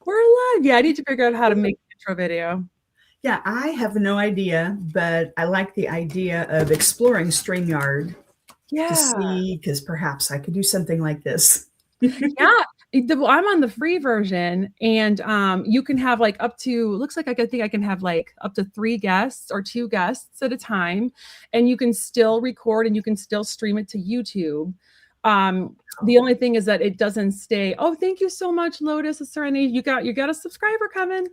We're live. Yeah, I need to figure out how to make an intro video. Yeah, I have no idea, but I like the idea of exploring StreamYard to see, because perhaps I could do something like this. Yeah, I'm on the free version, and you can have like up to, looks like I think I can have like up to 3 guests or 2 guests at a time, and you can still record and you can still stream it to YouTube. The only thing is that it doesn't stay. Oh, thank you so much, Lotus Serenity. You got a subscriber coming.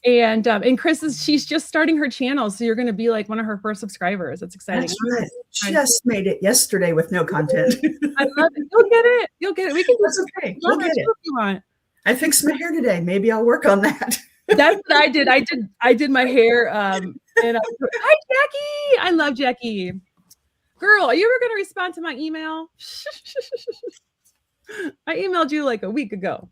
And Kris she's just starting her channel, so you're going to be like one of her first subscribers. That's exciting. That's right. Just made it yesterday with no content. I love it. You'll get it. You'll get it. We can. That's okay. We'll get it. If you want. I fixed my hair today. Maybe I'll work on that. That's what I did. I did my hair. And hi, Jackie. I love Jackie. Girl, are you ever going to respond to my email? I emailed you like a week ago.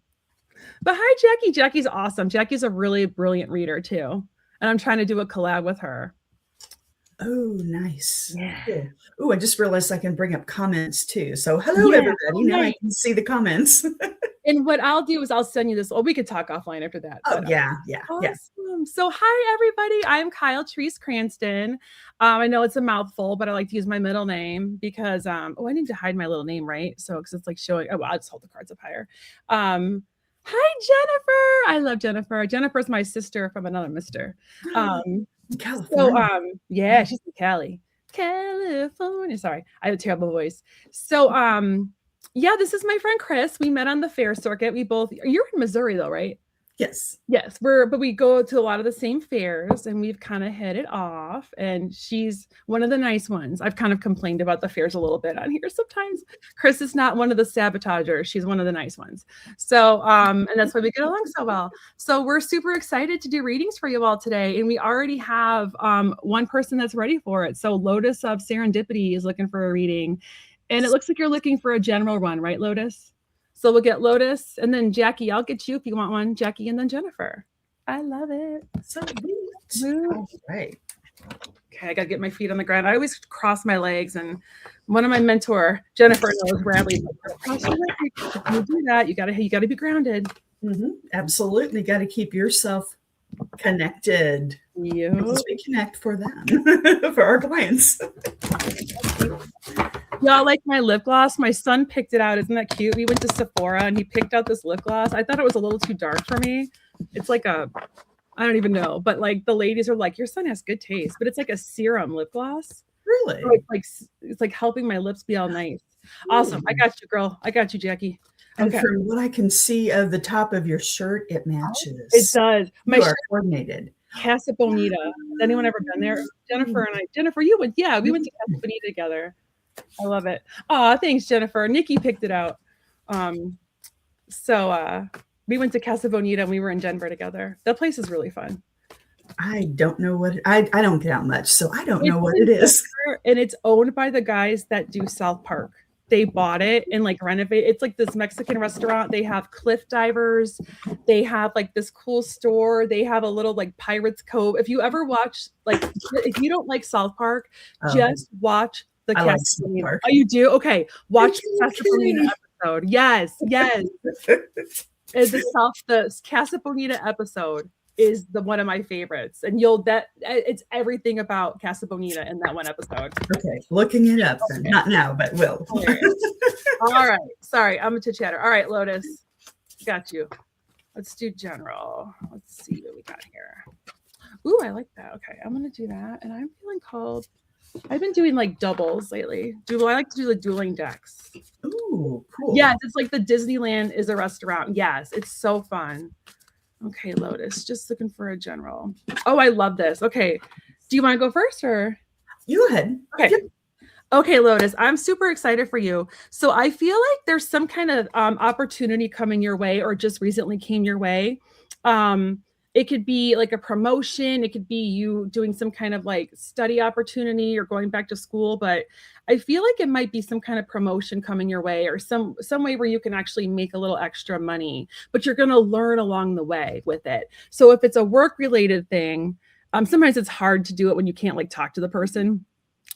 But hi, Jackie. Jackie's awesome. Jackie's a really brilliant reader too. And I'm trying to do a collab with her. Oh, nice. Yeah. Cool. Oh, I just realized I can bring up comments too. So hello, everybody. Now I can see the comments. And what I'll do is I'll send you this. Oh, we could talk offline after that. Oh, yeah. Awesome. So hi, everybody. I'm Therese Cranston. I know it's a mouthful, but I like to use my middle name because, I need to hide my little name, right? So, because it's like showing, well, I'll just hold the cards up higher. Hi, Jennifer. I love Jennifer. Jennifer's my sister from another mister. California. So, yeah, she's in California. Sorry, I have a terrible voice. So, yeah, this is my friend Kris. We met on the fair circuit. You're in Missouri though, right? Yes. But we go to a lot of the same fairs, and we've kind of hit it off, and she's one of the nice ones. I've kind of complained about the fairs a little bit on here sometimes. Kris is not one of the sabotagers. She's one of the nice ones. So, and that's why we get along so well. So we're super excited to do readings for you all today, and we already have one person that's ready for it. So Lotus of Serendipity is looking for a reading, and it looks like you're looking for a general one, right, Lotus? So we'll get Lotus, and then Jackie. I'll get you if you want one, Jackie, and then Jennifer. I love it. So neat. All right. Okay, I got to get my feet on the ground. I always cross my legs, and one of my mentor, Jennifer, knows Bradley. Cross your legs. If you do that, you got to be grounded. Absolutely, got to keep yourself connected. Because we connect for them, for our clients. Y'all like my lip gloss? My son picked it out. Isn't that cute? We went to Sephora and he picked out this lip gloss. I thought it was a little too dark for me. It's like I don't even know, but like the ladies are like, your son has good taste, but it's like a serum lip gloss. Really? So it's like helping my lips be all nice. Awesome. I got you, girl. I got you, Jackie. And from what I can see of the top of your shirt, it matches. It does. My shirt coordinated. Casa Bonita. Has anyone ever been there? Jennifer and I. Jennifer, you went. Yeah, we went to Casa Bonita together. I love it. Oh, thanks, Jennifer. Nikki picked it out. So we went to Casa Bonita and we were in Denver together. That place is really fun. I don't know what I don't get out much, so I don't know what it is. And it's owned by the guys that do South Park. They bought it and like renovate. It's like this Mexican restaurant. They have cliff divers. They have like this cool store. They have a little like Pirates Cove. If you ever watch, like, if you don't like South Park, just watch the Casa Bonita. Oh, you do? Okay. Watch the Casa Bonita episode. Yes. The Casa Bonita episode is one of my favorites, and it's everything about Casa Bonita in that one episode. Okay, looking it up then. Not now, but will. All right, sorry, I'm a chit-chatter. All right, Lotus, got you. Let's do general. Let's see what we got here. Ooh, I like that. Okay, I'm gonna do that, and I'm feeling called. I've been doing like doubles lately. I like to do the dueling decks. Ooh, cool. Yes, it's like the Disneyland is a restaurant. Yes, it's so fun. Okay, Lotus, just looking for a general. Oh, I love this. Okay, do you want to go first or? You go ahead. Okay. Yep. Okay, Lotus, I'm super excited for you. So I feel like there's some kind of opportunity coming your way or just recently came your way. It could be like a promotion. It could be you doing some kind of like study opportunity or going back to school. But I feel like it might be some kind of promotion coming your way or some way where you can actually make a little extra money, but you're going to learn along the way with it. So if it's a work related thing, sometimes it's hard to do it when you can't like talk to the person.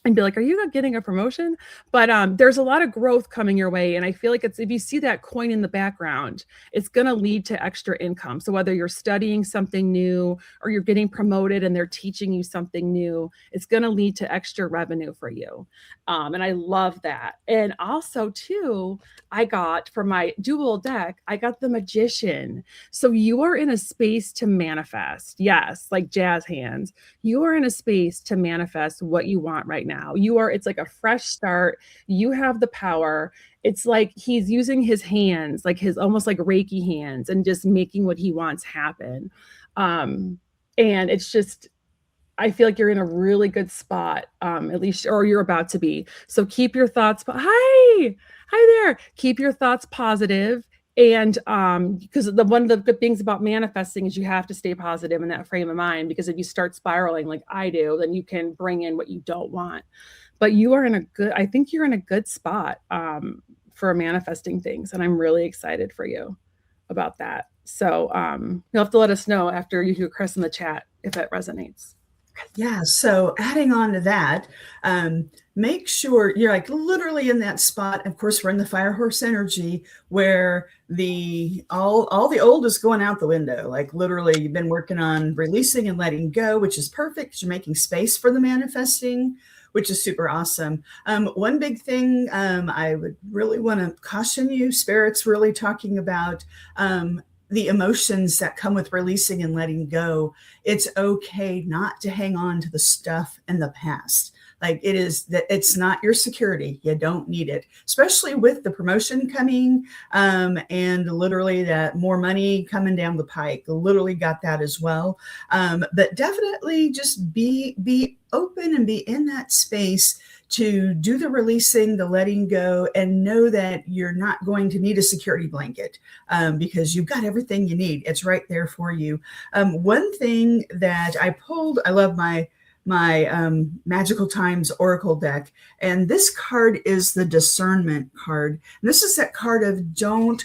and be like, are you getting a promotion? But there's a lot of growth coming your way. And I feel like if you see that coin in the background, it's going to lead to extra income. So whether you're studying something new or you're getting promoted and they're teaching you something new, it's going to lead to extra revenue for you. And I love that. And also too, I got for my dual deck, I got the Magician. So you are in a space to manifest. Yes, like jazz hands. You are in a space to manifest what you want right now. It's like a fresh start. You have the power. It's like he's using his hands, like his almost like Reiki hands, and just making what he wants happen. And it's just, I feel like you're in a really good spot, at least, or you're about to be. So keep your thoughts. Hi there. Keep your thoughts positive. And because one of the good things about manifesting is you have to stay positive in that frame of mind, because if you start spiraling like I do, then you can bring in what you don't want. But I think you're in a good spot for manifesting things. And I'm really excited for you about that. So you'll have to let us know after you hear Kris in the chat if it resonates. Yeah. So adding on to that, make sure you're like literally in that spot. Of course, we're in the fire horse energy where all the old is going out the window. Like literally you've been working on releasing and letting go, which is perfect because you're making space for the manifesting, which is super awesome. One big thing I would really want to caution you, Spirit's really talking about the emotions that come with releasing and letting go. It's okay not to hang on to the stuff in the past. Like it's not your security. You don't need it, especially with the promotion coming and literally that more money coming down the pike. Literally got that as well. But definitely just be open and be in that space to do the releasing, the letting go, and know that you're not going to need a security blanket because you've got everything you need. It's right there for you. One thing that I pulled, I love my Magical Times Oracle deck, and this card is the discernment card. And this is that card of don't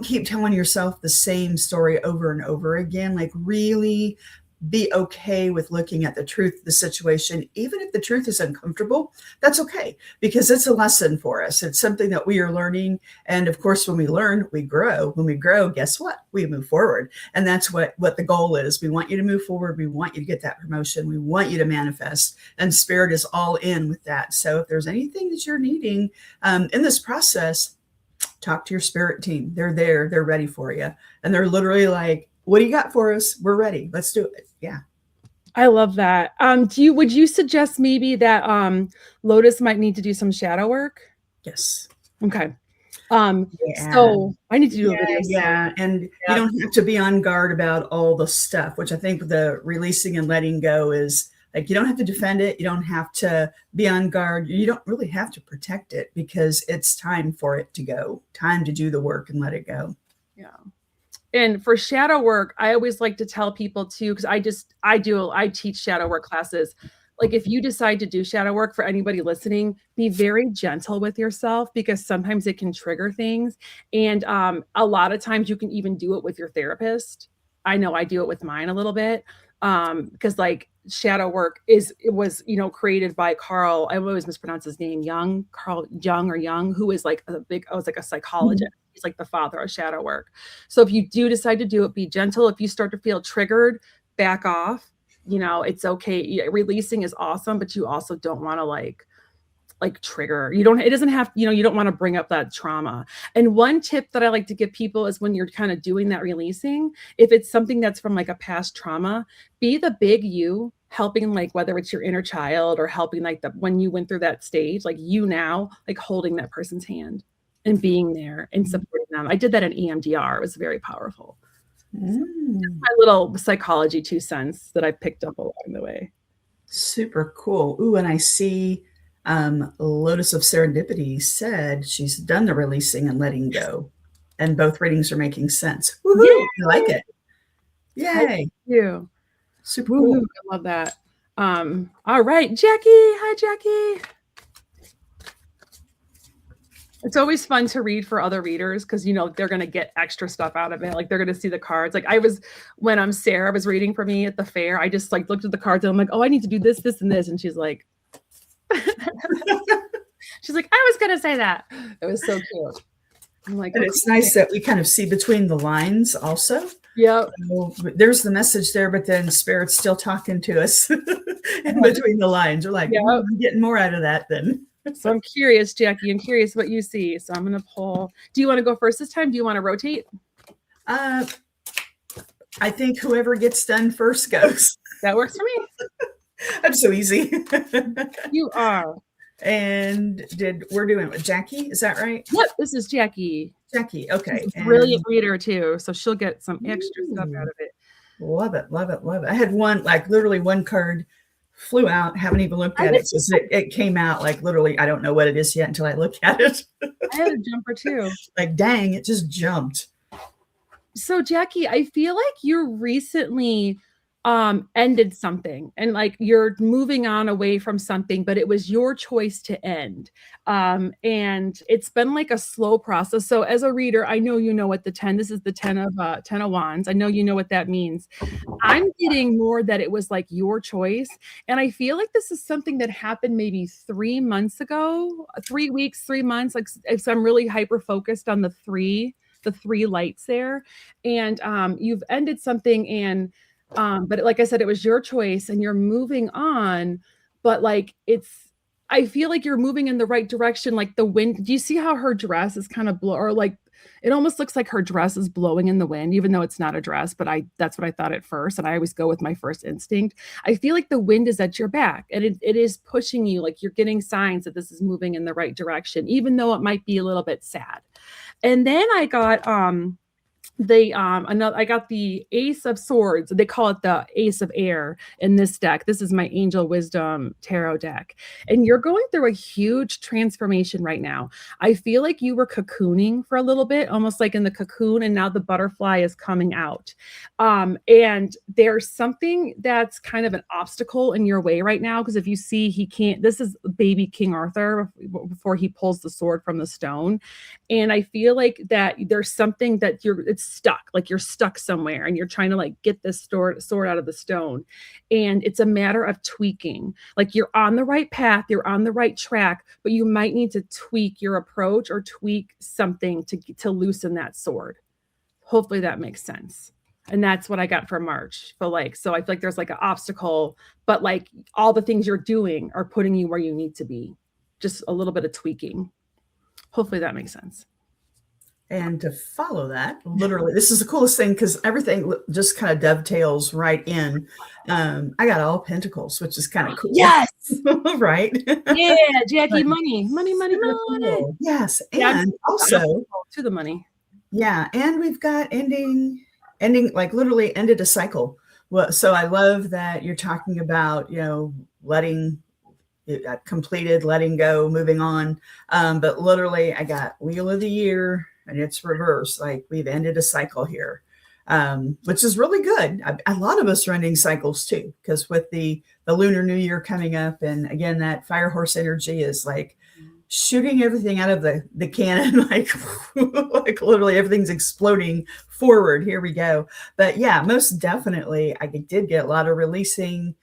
keep telling yourself the same story over and over again. Like really be okay with looking at the truth of the situation. Even if the truth is uncomfortable, that's okay, because it's a lesson for us. It's something that we are learning. And of course, when we learn, we grow. When we grow, guess what? We move forward. And that's what the goal is. We want you to move forward. We want you to get that promotion. We want you to manifest. And Spirit is all in with that. So if there's anything that you're needing in this process, talk to your spirit team. They're there. They're ready for you. And they're literally like, what do you got for us? We're ready. Let's do it. Yeah. I love that. Would you suggest maybe that Lotus might need to do some shadow work? Yes. Okay. So I need to do a video. Yeah. And you don't have to be on guard about all the stuff, which I think the releasing and letting go is like, you don't have to defend it. You don't have to be on guard. You don't really have to protect it because it's time for it to go, time to do the work and let it go. Yeah. And for shadow work, I always like to tell people too, because I teach shadow work classes. Like if you decide to do shadow work, for anybody listening, be very gentle with yourself because sometimes it can trigger things. And a lot of times you can even do it with your therapist. I know I do it with mine a little bit because like shadow work was created by Carl. I always mispronounce his name, Carl Jung, who is like a psychologist. Mm-hmm. He's like the father of shadow work. So if you do decide to do it, be gentle. If you start to feel triggered, back off. It's okay. Releasing is awesome, but you also don't want to like trigger. You don't want to bring up that trauma. And one tip that I like to give people is when you're kind of doing that releasing, if it's something that's from like a past trauma, be the big you helping, like whether it's your inner child or helping like when you went through that stage, like you now, like holding that person's hand and being there and supporting them. I did that in EMDR. It was very powerful. So my little psychology 2 cents that I picked up along the way. Super cool. Ooh, and I see Lotus of Serendipity said she's done the releasing and letting go, and both readings are making sense. Woohoo! I like it. Yay! Thank you. Super cool. I love that. All right, Jackie. Hi, Jackie. It's always fun to read for other readers because they're gonna get extra stuff out of it. Like they're gonna see the cards. Like when Sarah was reading for me at the fair, I just like looked at the cards and I'm like, oh, I need to do this, this, and this, and she's like, She's like, I was gonna say that. It was so cute. I'm like, And it's nice that we kind of see between the lines also. Yep. So there's the message there, but then Spirit's still talking to us in between the lines. We're like, Yep. I'm getting more out of that then. So I'm curious, Jackie. I'm curious what you see. So I'm gonna pull. Do you want to go first this time? Do you want to rotate? I think whoever gets done first goes. That works for me. I'm so easy. You are. And we're doing it with Jackie? Is that right? Yep. This is Jackie. Jackie. Okay. She's a brilliant reader too, so she'll get some extra stuff out of it. Love it. Love it. Love it. I had one, like literally one card flew out. Haven't even looked at it. It came out like literally, I don't know what it is yet until I look at it. I had a jumper too. Like, dang, it just jumped. So Jackie, I feel like you recently ended something and like you're moving on away from something, but it was your choice to end. And it's been like a slow process. So as a reader, I know you know what this is the 10 of Wands. I know you know what that means. I'm getting more that it was like your choice. And I feel like this is something that happened maybe 3 months ago, 3 weeks, 3 months. Like, so I'm really hyper focused on the three lights there. And you've ended something, and but like I said, it was your choice and you're moving on, but like I feel like you're moving in the right direction. Like the wind, do you see how her dress is kind of or like it almost looks like her dress is blowing in the wind, even though it's not a dress, but that's what I thought at first. And I always go with my first instinct. I feel like the wind is at your back and it is pushing you, like you're getting signs that this is moving in the right direction, even though it might be a little bit sad. And then I got I got the Ace of Swords. They call it the Ace of Air in this deck. This is my Angel Wisdom Tarot deck. And you're going through a huge transformation right now. I feel like you were cocooning for a little bit, almost like in the cocoon, and now the butterfly is coming out. And there's something that's kind of an obstacle in your way right now, because if you see, this is baby King Arthur before he pulls the sword from the stone. And I feel like that there's something that it's stuck, like you're stuck somewhere and you're trying to like get this sword out of the stone. And it's a matter of tweaking. Like you're on the right path, you're on the right track, but you might need to tweak your approach or tweak something to loosen that sword. Hopefully that makes sense. And that's what I got for March. So I feel like there's like an obstacle, but like all the things you're doing are putting you where you need to be. Just a little bit of tweaking. Hopefully that makes sense. And to follow that, literally, this is the coolest thing because everything just kind of dovetails right in. I got all pentacles, which is kind of cool. Yes. Right? Yeah, Jackie, money. Cool. Yes. And also to the money. Yeah. And we've got ending, like literally ended a cycle. Well, so I love that you're talking about, letting it completed, letting go, moving on. But literally I got Wheel of the Year and it's reversed. Like we've ended a cycle here, which is really good. A lot of us are ending cycles too, because with the Lunar New Year coming up, and again, that fire horse energy is like shooting everything out of the cannon, like literally everything's exploding forward. Here we go. But yeah, most definitely I did get a lot of releasing,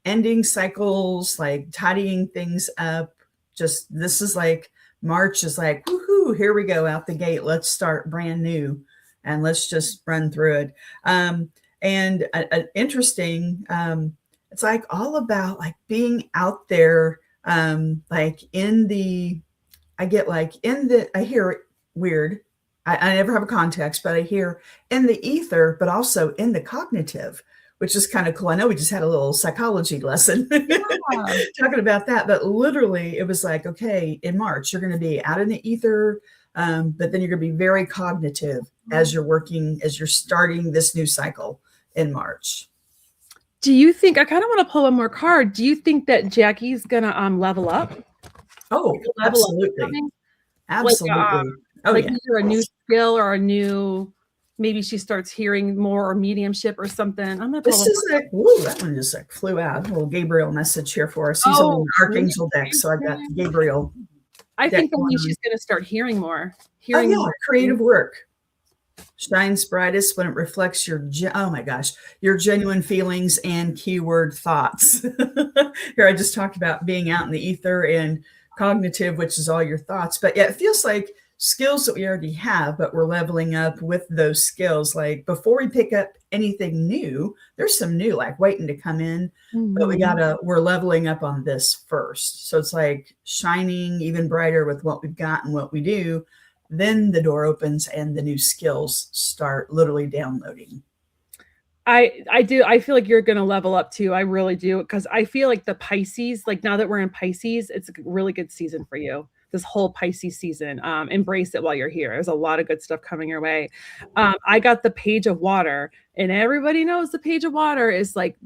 ending cycles, like tidying things up. Just this is like March is like, woohoo, here we go out the gate. Let's start brand new and let's just run through it. And interesting, it's like all about like being out there, like I hear it weird. I never have a context, but I hear in the ether, but also in the cognitive, which is kind of cool. I know we just had a little psychology lesson talking about that, but literally it was like, okay, in March, you're going to be out in the ether, but then you're going to be very cognitive as you're starting this new cycle in March. Do you think, I kind of want to pull one more card. Do you think that Jackie's going to level up? Oh, absolutely. Absolutely. Like either a new skill or a new, maybe she starts hearing more or mediumship or something. I'm gonna this is like, woo, that one just like flew out. A little Gabriel message here for us. He's on the Archangel deck, so I got Gabriel. I think that means she's going to start hearing more. More creative work shines brightest when it reflects your genuine feelings and keyword thoughts. Here I just talked about being out in the ether and cognitive, which is all your thoughts. But yeah, it feels like skills that we already have, but we're leveling up with those skills. Like before we pick up anything new, there's some new like waiting to come in, but we're leveling up on this first. So it's like shining even brighter with what we've got and what we do. Then the door opens and the new skills start literally downloading. I do. I feel like you're going to level up too. I really do. Because I feel like the Pisces, like now that we're in Pisces, it's a really good season for you. This whole Pisces season. Embrace it while you're here. There's a lot of good stuff coming your way. I got the Page of Water, and everybody knows the Page of Water is like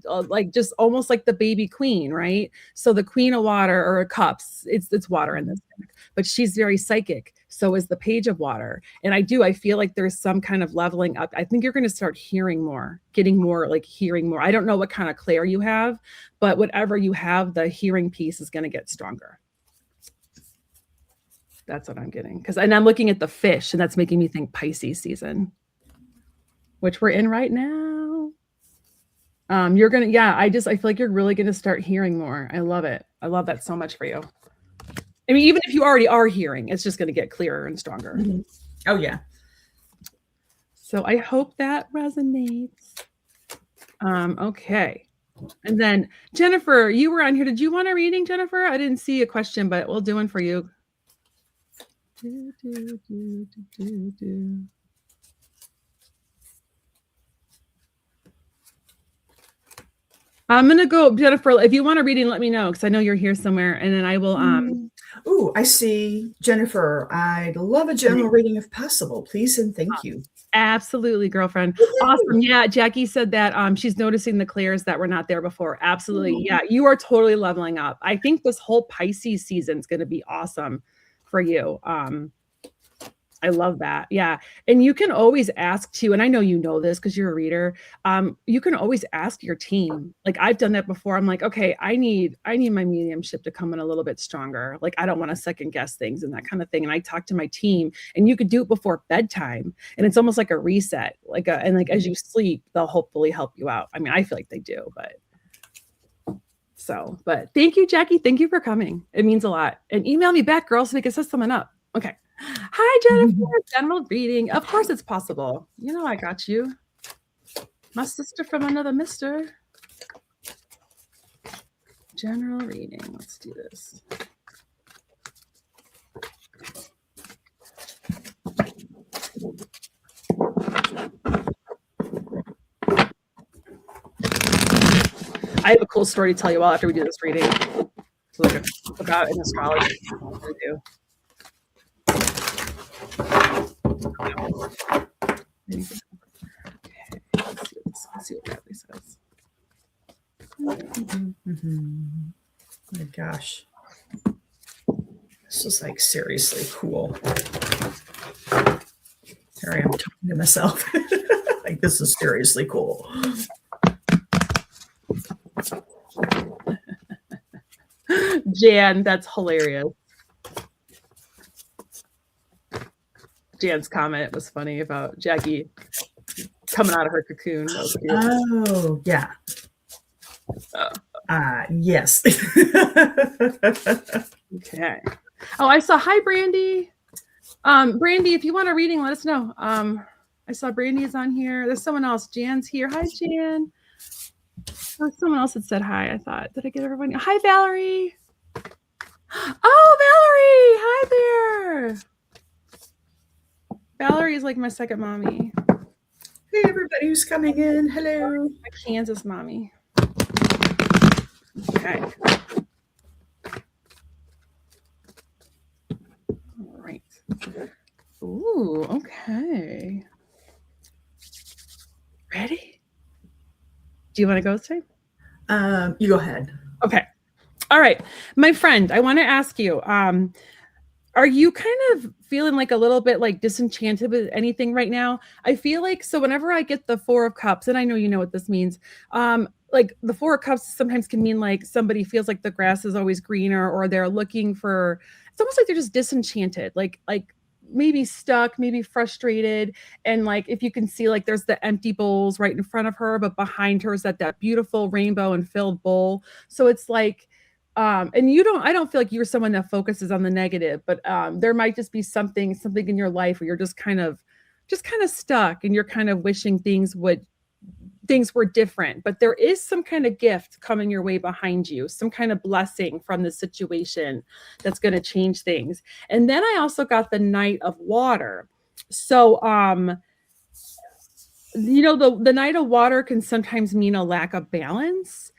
just almost like the baby queen, right? So the Queen of Water or Cups, it's water in this deck, but she's very psychic. So is the Page of Water. And I feel like there's some kind of leveling up. I think you're going to start hearing more, getting more, like hearing more. I don't know what kind of clair you have, but whatever you have, the hearing piece is going to get stronger. That's what I'm getting. And I'm looking at the fish, and that's making me think Pisces season, which we're in right now. You're going to, I feel like you're really going to start hearing more. I love it. I love that so much for you. I mean, even if you already are hearing, it's just going to get clearer and stronger. Mm-hmm. Oh, yeah. So I hope that resonates. Okay. And then, Jennifer, you were on here. Did you want a reading, Jennifer? I didn't see a question, but we'll do one for you. I'm going to go, Jennifer, if you want a reading, let me know, because I know you're here somewhere, and then I will... Ooh, I see. Jennifer, I'd love a general reading if possible, please, and thank you. Absolutely, girlfriend. Awesome. Yeah, Jackie said that she's noticing the clairs that were not there before. Absolutely. Yeah, you are totally leveling up. I think this whole Pisces season is going to be awesome for you. I love that. Yeah. And you can always ask too, and I know you know this because you're a reader. You can always ask your team. Like I've done that before. I'm like, okay, I need my mediumship to come in a little bit stronger. Like I don't want to second guess things and that kind of thing. And I talk to my team, and you could do it before bedtime. And it's almost like a reset. And as you sleep, they'll hopefully help you out. I mean, I feel like they do, but thank you, Jackie. Thank you for coming. It means a lot. And email me back, girls, so we can set someone up. Okay. Hi, Jennifer. General reading. Of course it's possible. You know I got you. My sister from another mister. General reading. Let's do this. I have a cool story to tell you all after we do this reading. So about an astrology. What we do. Okay, let's see what Bradley says. My gosh. This is like seriously cool. Sorry, I'm talking to myself. Like this is seriously cool. Jan, that's hilarious. Jan's comment was funny about Jackie coming out of her cocoon. Oh, yeah. Yes. Okay. Oh, I saw. Hi, Brandy. Brandy, if you want a reading, let us know. I saw Brandy is on here. There's someone else. Jan's here. Hi, Jan. Oh, someone else had said hi, I thought. Did I get everybody? Hi, Valerie. Oh, Valerie. Hi there. Valerie is like my second mommy. Hey, everybody who's coming in. Hello. My Kansas mommy. Okay. All right. Ooh, okay. Ready? Do you want to go this time? You go ahead. Okay. All right. My friend, I want to ask you, are you kind of feeling like a little bit like disenchanted with anything right now? I feel like, so whenever I get the Four of Cups, and I know you know what this means, like the Four of Cups sometimes can mean like somebody feels like the grass is always greener, or they're looking for, it's almost like they're just disenchanted, like maybe stuck, maybe frustrated. And like, if you can see, like there's the empty bowls right in front of her, but behind her is that beautiful rainbow and filled bowl. So it's like, And I don't feel like you're someone that focuses on the negative, but there might just be something in your life where you're just kind of stuck, and you're kind of wishing things were different. But there is some kind of gift coming your way behind you, some kind of blessing from the situation that's going to change things. And then I also got the Knight of Water. So the Knight of Water can sometimes mean a lack of balance.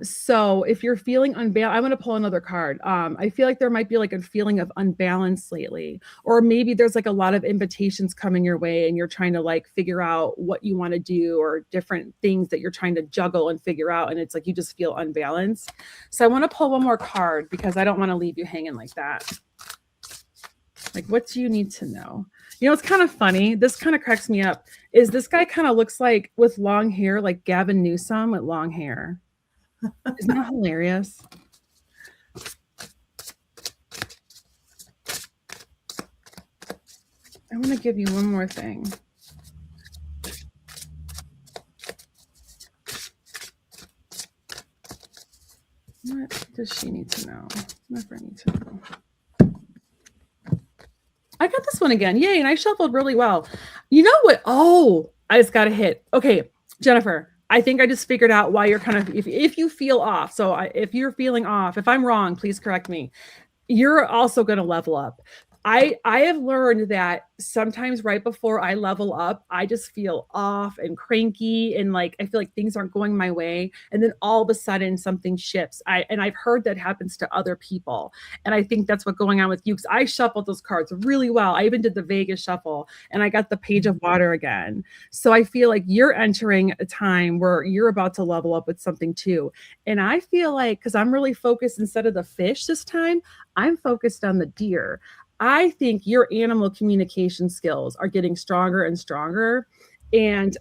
So if you're feeling unbalanced, I'm going to pull another card. I feel like there might be like a feeling of unbalance lately, or maybe there's like a lot of invitations coming your way and you're trying to like figure out what you want to do, or different things that you're trying to juggle and figure out. And it's like, you just feel unbalanced. So I want to pull one more card because I don't want to leave you hanging like that. Like, what do you need to know? It's kind of funny. This kind of cracks me up. Is this guy kind of looks like, with long hair, like Gavin Newsom with long hair. Isn't that hilarious? I want to give you one more thing. What does she need to know? What do I need to know? I got this one again. Yay. And I shuffled really well. You know what? Oh, I just got a hit. Okay, Jennifer, I think I just figured out why you're kind of, if you feel off. So if you're feeling off, if I'm wrong, please correct me. You're also going to level up. I have learned that sometimes right before I level up, I just feel off and cranky, and like I feel like things aren't going my way, and then all of a sudden something shifts. I've heard that happens to other people, and I think that's what's going on with you, because I shuffled those cards really well. I even did the Vegas shuffle, and I got the Page of Water again. So I feel like you're entering a time where you're about to level up with something too. And I feel like, because I'm really focused, instead of the fish this time, I'm focused on the deer. I think your animal communication skills are getting stronger and stronger. And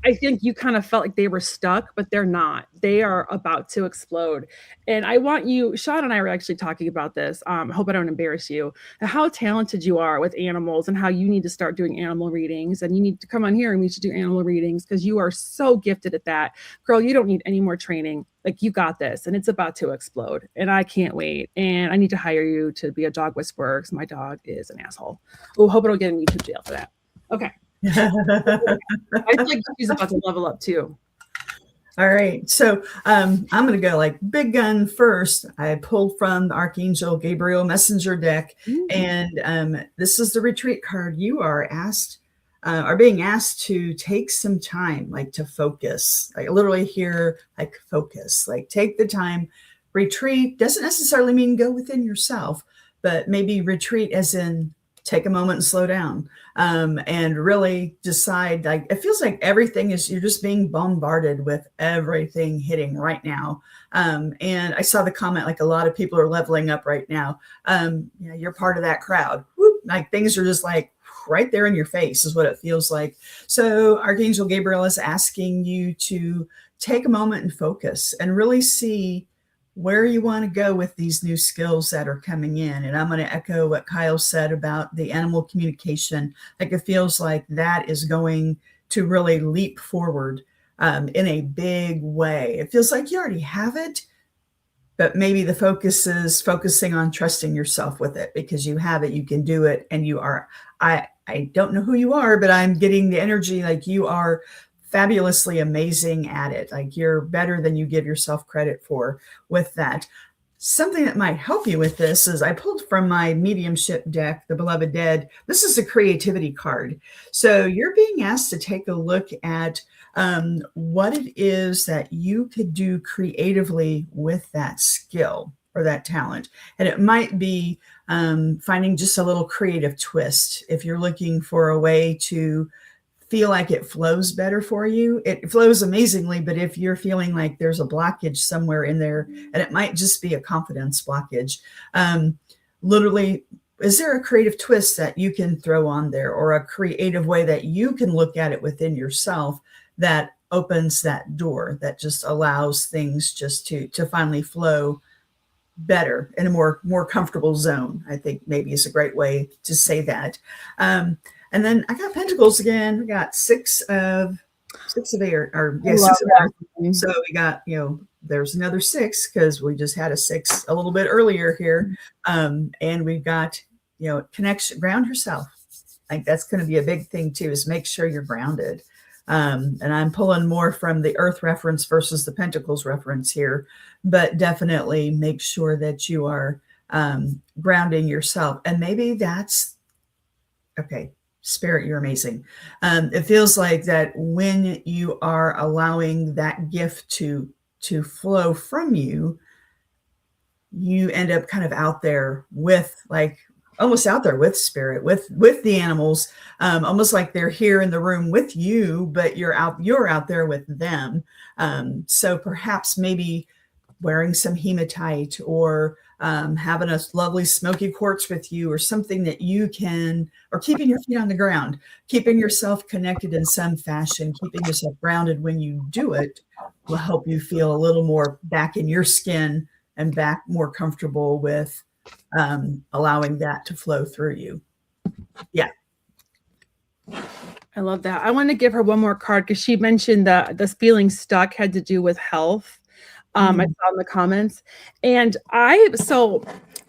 I think you kind of felt like they were stuck, but they're not. They are about to explode. And I want you, Sean and I were actually talking about this. I hope I don't embarrass you, how talented you are with animals, and how you need to start doing animal readings, and you need to come on here and we should do animal readings, because you are so gifted at that. Girl, you don't need any more training. Like, you got this, and it's about to explode. And I can't wait. And I need to hire you to be a dog whisperer, because my dog is an asshole. Oh, hope I don't get in YouTube jail for that. Okay. I feel like she's about to level up too. All right. So I'm going to go like big gun first. I pulled from the Archangel Gabriel Messenger deck. And this is the retreat card. You are being asked to take some time, like to focus. I literally hear like focus, like take the time. Retreat doesn't necessarily mean go within yourself, but maybe retreat as in take a moment and slow down, and really decide. Like, it feels like everything is, you're just being bombarded with everything hitting right now. And I saw the comment, like a lot of people are leveling up right now. You're part of that crowd. Whoop, like things are just like right there in your face is what it feels like. So Archangel Gabriel is asking you to take a moment and focus and really see where you want to go with these new skills that are coming in. And I'm going to echo what Kyle said about the animal communication. Like, it feels like that is going to really leap forward in a big way. It feels like you already have it, but maybe the focus is focusing on trusting yourself with it, because you have it, you can do it. And you are, I don't know who you are, but I'm getting the energy like you are fabulously amazing at it. Like, you're better than you give yourself credit for with that. Something that might help you with this is I pulled from my mediumship deck, the Beloved Dead. This is a creativity card. So you're being asked to take a look at what it is that you could do creatively with that skill or that talent. And it might be finding just a little creative twist. If you're looking for a way to feel like it flows better for you, it flows amazingly. But if you're feeling like there's a blockage somewhere in there, and it might just be a confidence blockage, literally, is there a creative twist that you can throw on there, or a creative way that you can look at it within yourself that opens that door, that just allows things just to finally flow better in a more comfortable zone? I think maybe is a great way to say that. And then I got Pentacles again. We got six of air, or yeah, six of earth. So we got, there's another 6 because we just had a 6 a little bit earlier here. And we've got, connection, ground yourself. Like that's going to be a big thing too, is make sure you're grounded. And I'm pulling more from the Earth reference versus the Pentacles reference here, but definitely make sure that you are grounding yourself. And maybe that's okay. Spirit, you're amazing. It feels like that when you are allowing that gift to flow from you, you end up kind of out there with almost out there with spirit, with the animals, almost like they're here in the room with you, but you're out there with them. So perhaps maybe wearing some hematite or having a lovely smoky quartz with you, or something that you can, or keeping your feet on the ground, keeping yourself connected in some fashion, keeping yourself grounded when you do it will help you feel a little more back in your skin and back more comfortable with allowing that to flow through you. Yeah. I love that. I want to give her one more card because she mentioned that this feeling stuck had to do with health. I saw in the comments, and I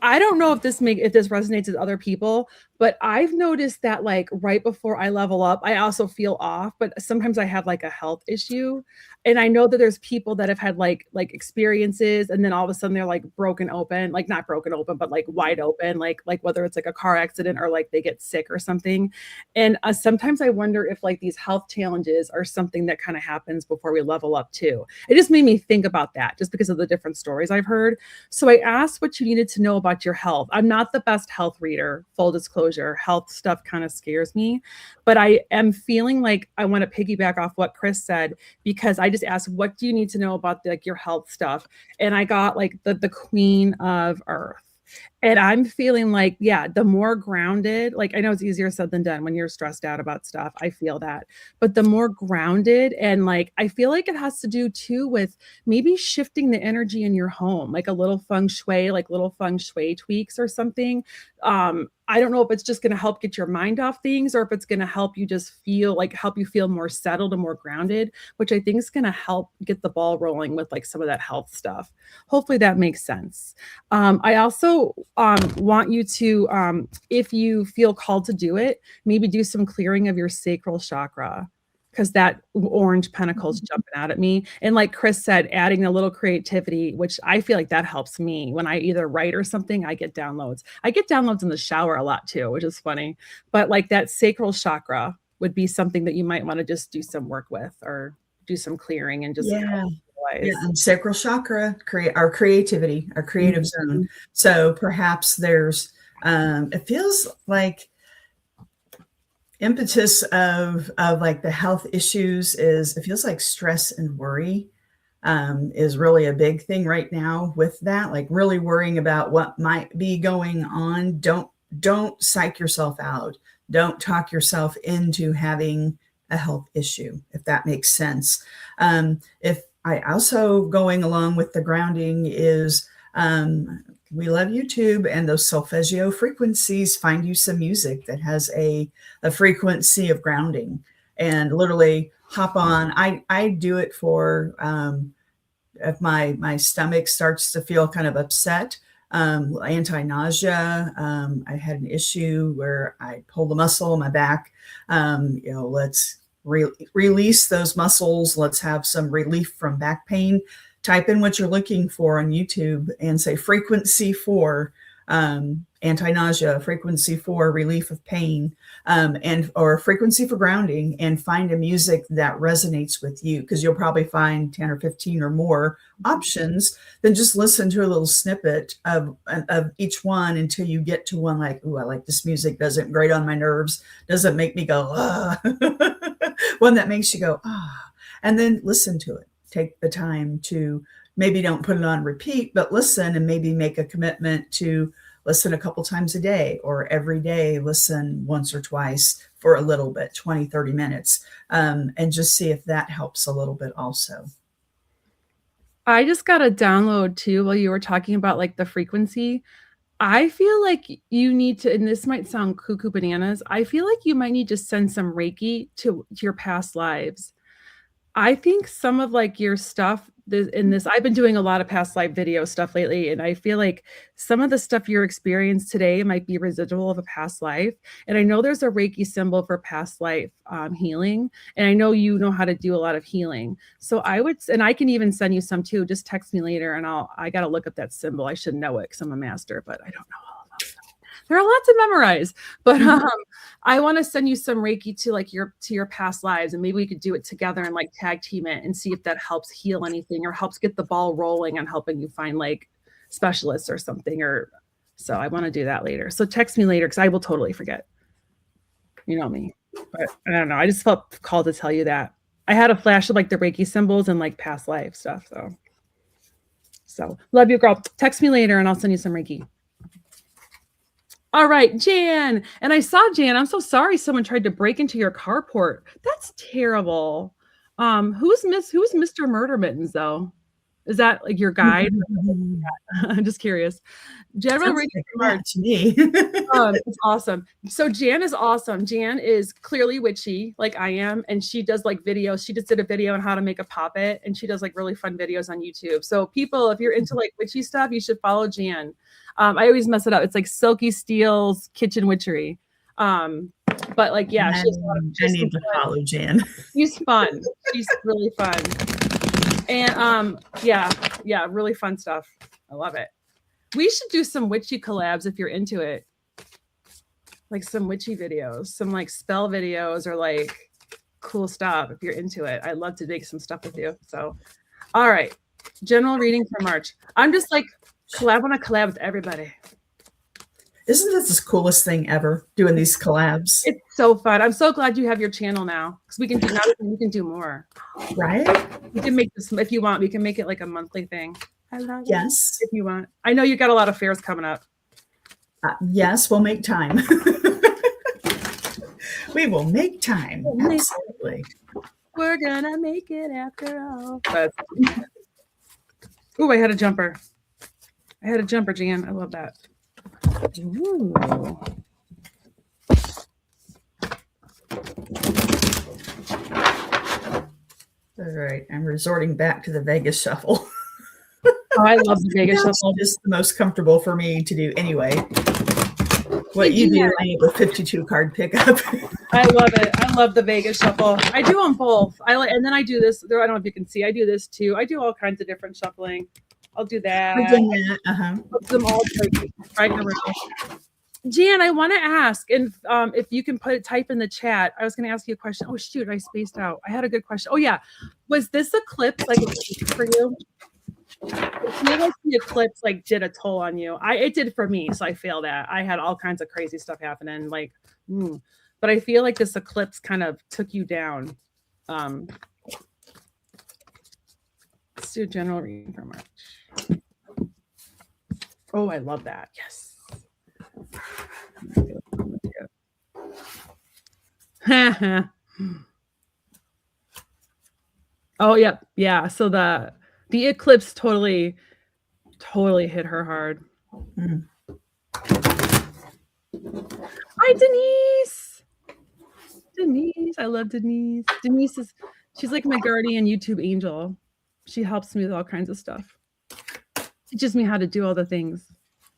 don't know if this resonates with other people, but I've noticed that like right before I level up, I also feel off, but sometimes I have like a health issue. And I know that there's people that have had like experiences, and then all of a sudden they're like broken open, like not broken open, but like wide open, like whether it's like a car accident or like they get sick or something. And sometimes I wonder if like these health challenges are something that kind of happens before we level up too. It just made me think about that just because of the different stories I've heard. So I asked what you needed to know about your health. I'm not the best health reader, full disclosure. Health stuff kind of scares me, but I am feeling like I want to piggyback off what Kris said, because I just asked, what do you need to know about your health stuff? And I got like the Queen of Earth. And I'm feeling like, yeah, the more grounded, like I know it's easier said than done when you're stressed out about stuff. I feel that. But the more grounded, and like, I feel like it has to do too with maybe shifting the energy in your home, like a little feng shui tweaks or something. I don't know if it's just going to help get your mind off things, or if it's going to help you just help you feel more settled and more grounded, which I think is going to help get the ball rolling with like some of that health stuff. Hopefully that makes sense. I also want you to, if you feel called to do it, maybe do some clearing of your sacral chakra, because that orange pentacle's jumping out at me. And like Kris said, adding a little creativity, which I feel like that helps me when I either write or something. I get downloads. I get downloads in the shower a lot too, which is funny. But like that sacral chakra would be something that you might want to just do some work with, or do some clearing and just and sacral chakra, our creativity, our creative zone. So perhaps there's it feels like impetus of like the health issues it feels like stress and worry is really a big thing right now with that, like really worrying about what might be going on. Don't psych yourself out. Don't talk yourself into having a health issue, if that makes sense. If I also, going along with the grounding, is we love YouTube and those solfeggio frequencies. Find you some music that has a frequency of grounding, and literally hop on. I do it for if my stomach starts to feel kind of upset, anti-nausea. I had an issue where I pulled a muscle in my back. Let's release those muscles. Let's have some relief from back pain. Type in what you're looking for on YouTube and say frequency for anti-nausea, frequency for relief of pain, or frequency for grounding, and find a music that resonates with you, because you'll probably find 10 or 15 or more options. Then just listen to a little snippet of each one until you get to one like, ooh, I like this music, doesn't grate on my nerves, doesn't make me go, ah. One that makes you go, ah, and then listen to it. Take the time to, maybe don't put it on repeat, but listen, and maybe make a commitment to listen a couple times a day, or every day, listen once or twice for a little bit, 20, 30 minutes, and just see if that helps a little bit also. I just got a download too while you were talking about like the frequency. I feel like you need to, and this might sound cuckoo bananas, I feel like you might need to send some Reiki to your past lives. I think some of like your stuff I've been doing a lot of past life video stuff lately, and I feel like some of the stuff you're experiencing today might be residual of a past life. And I know there's a Reiki symbol for past life healing, and I know you know how to do a lot of healing. So and I can even send you some too. Just text me later, and I got to look up that symbol. I should know it because I'm a master, but I don't know all of them. There are lots to memorize, but I want to send you some Reiki to like your past lives, and maybe we could do it together and like tag team it and see if that helps heal anything or helps get the ball rolling on helping you find like specialists or something. Or so I want to do that later. So text me later because I will totally forget. You know me, but I don't know. I just felt called to tell you that. I had a flash of like the Reiki symbols and like past life stuff. So love you, girl. Text me later and I'll send you some Reiki. All right, Jan. And I saw Jan. I'm so sorry someone tried to break into your carport. That's terrible. Who's Mr. Murder Mittens though? Is that like your guide? I'm just curious. General reading to me. It's awesome. So Jan is awesome. Jan is clearly witchy, like I am, and she does like videos. She just did a video on how to make a poppet, and she does like really fun videos on YouTube. So people, if you're into like witchy stuff, you should follow Jan. I always mess it up. It's like Silky Steele's Kitchen Witchery. But like, yeah, I need to follow Jan. She's fun. She's really fun. And yeah, really fun stuff. I love it. We should do some witchy collabs if you're into it. Like some witchy videos, some like spell videos or like cool stuff if you're into it. I'd love to make some stuff with you. So, all right. General reading for March. I'm just like, I want to collab with everybody. Isn't this the coolest thing ever, doing these collabs? It's so fun. I'm so glad you have your channel now because we can do more. Right? We can make this, if you want, we can make it like a monthly thing. I love it. Yes. If you want. I know you got a lot of fairs coming up. Yes, we'll make time. We will make time. Absolutely. We're gonna make it after all. Oh, I had a jumper. Jan. I love that. Ooh. All right, I'm resorting back to the Vegas shuffle. Oh, I love the Vegas shuffle. It's the most comfortable for me to do anyway. What you do, I need a 52 card pickup. I love it. I love the Vegas shuffle. I do them both. And then I do this. I don't know if you can see. I do this too. I do all kinds of different shuffling. I'll do that. Put them all right in a row. Jan, I want to ask, and if you can type in the chat. I was going to ask you a question. Oh shoot, I spaced out. I had a good question. Oh yeah, was this eclipse like for you? It feels like the eclipse like did a toll on you. It did for me, so I failed that. I had all kinds of crazy stuff happening, like, but I feel like this eclipse kind of took you down. Let's do a general reading for March. Oh, I love that. Yes. Oh, yep. Yeah. So the eclipse totally hit her hard. Hi, Denise. I love Denise. She's like my guardian YouTube angel. She helps me with all kinds of stuff. Teaches me how to do all the things.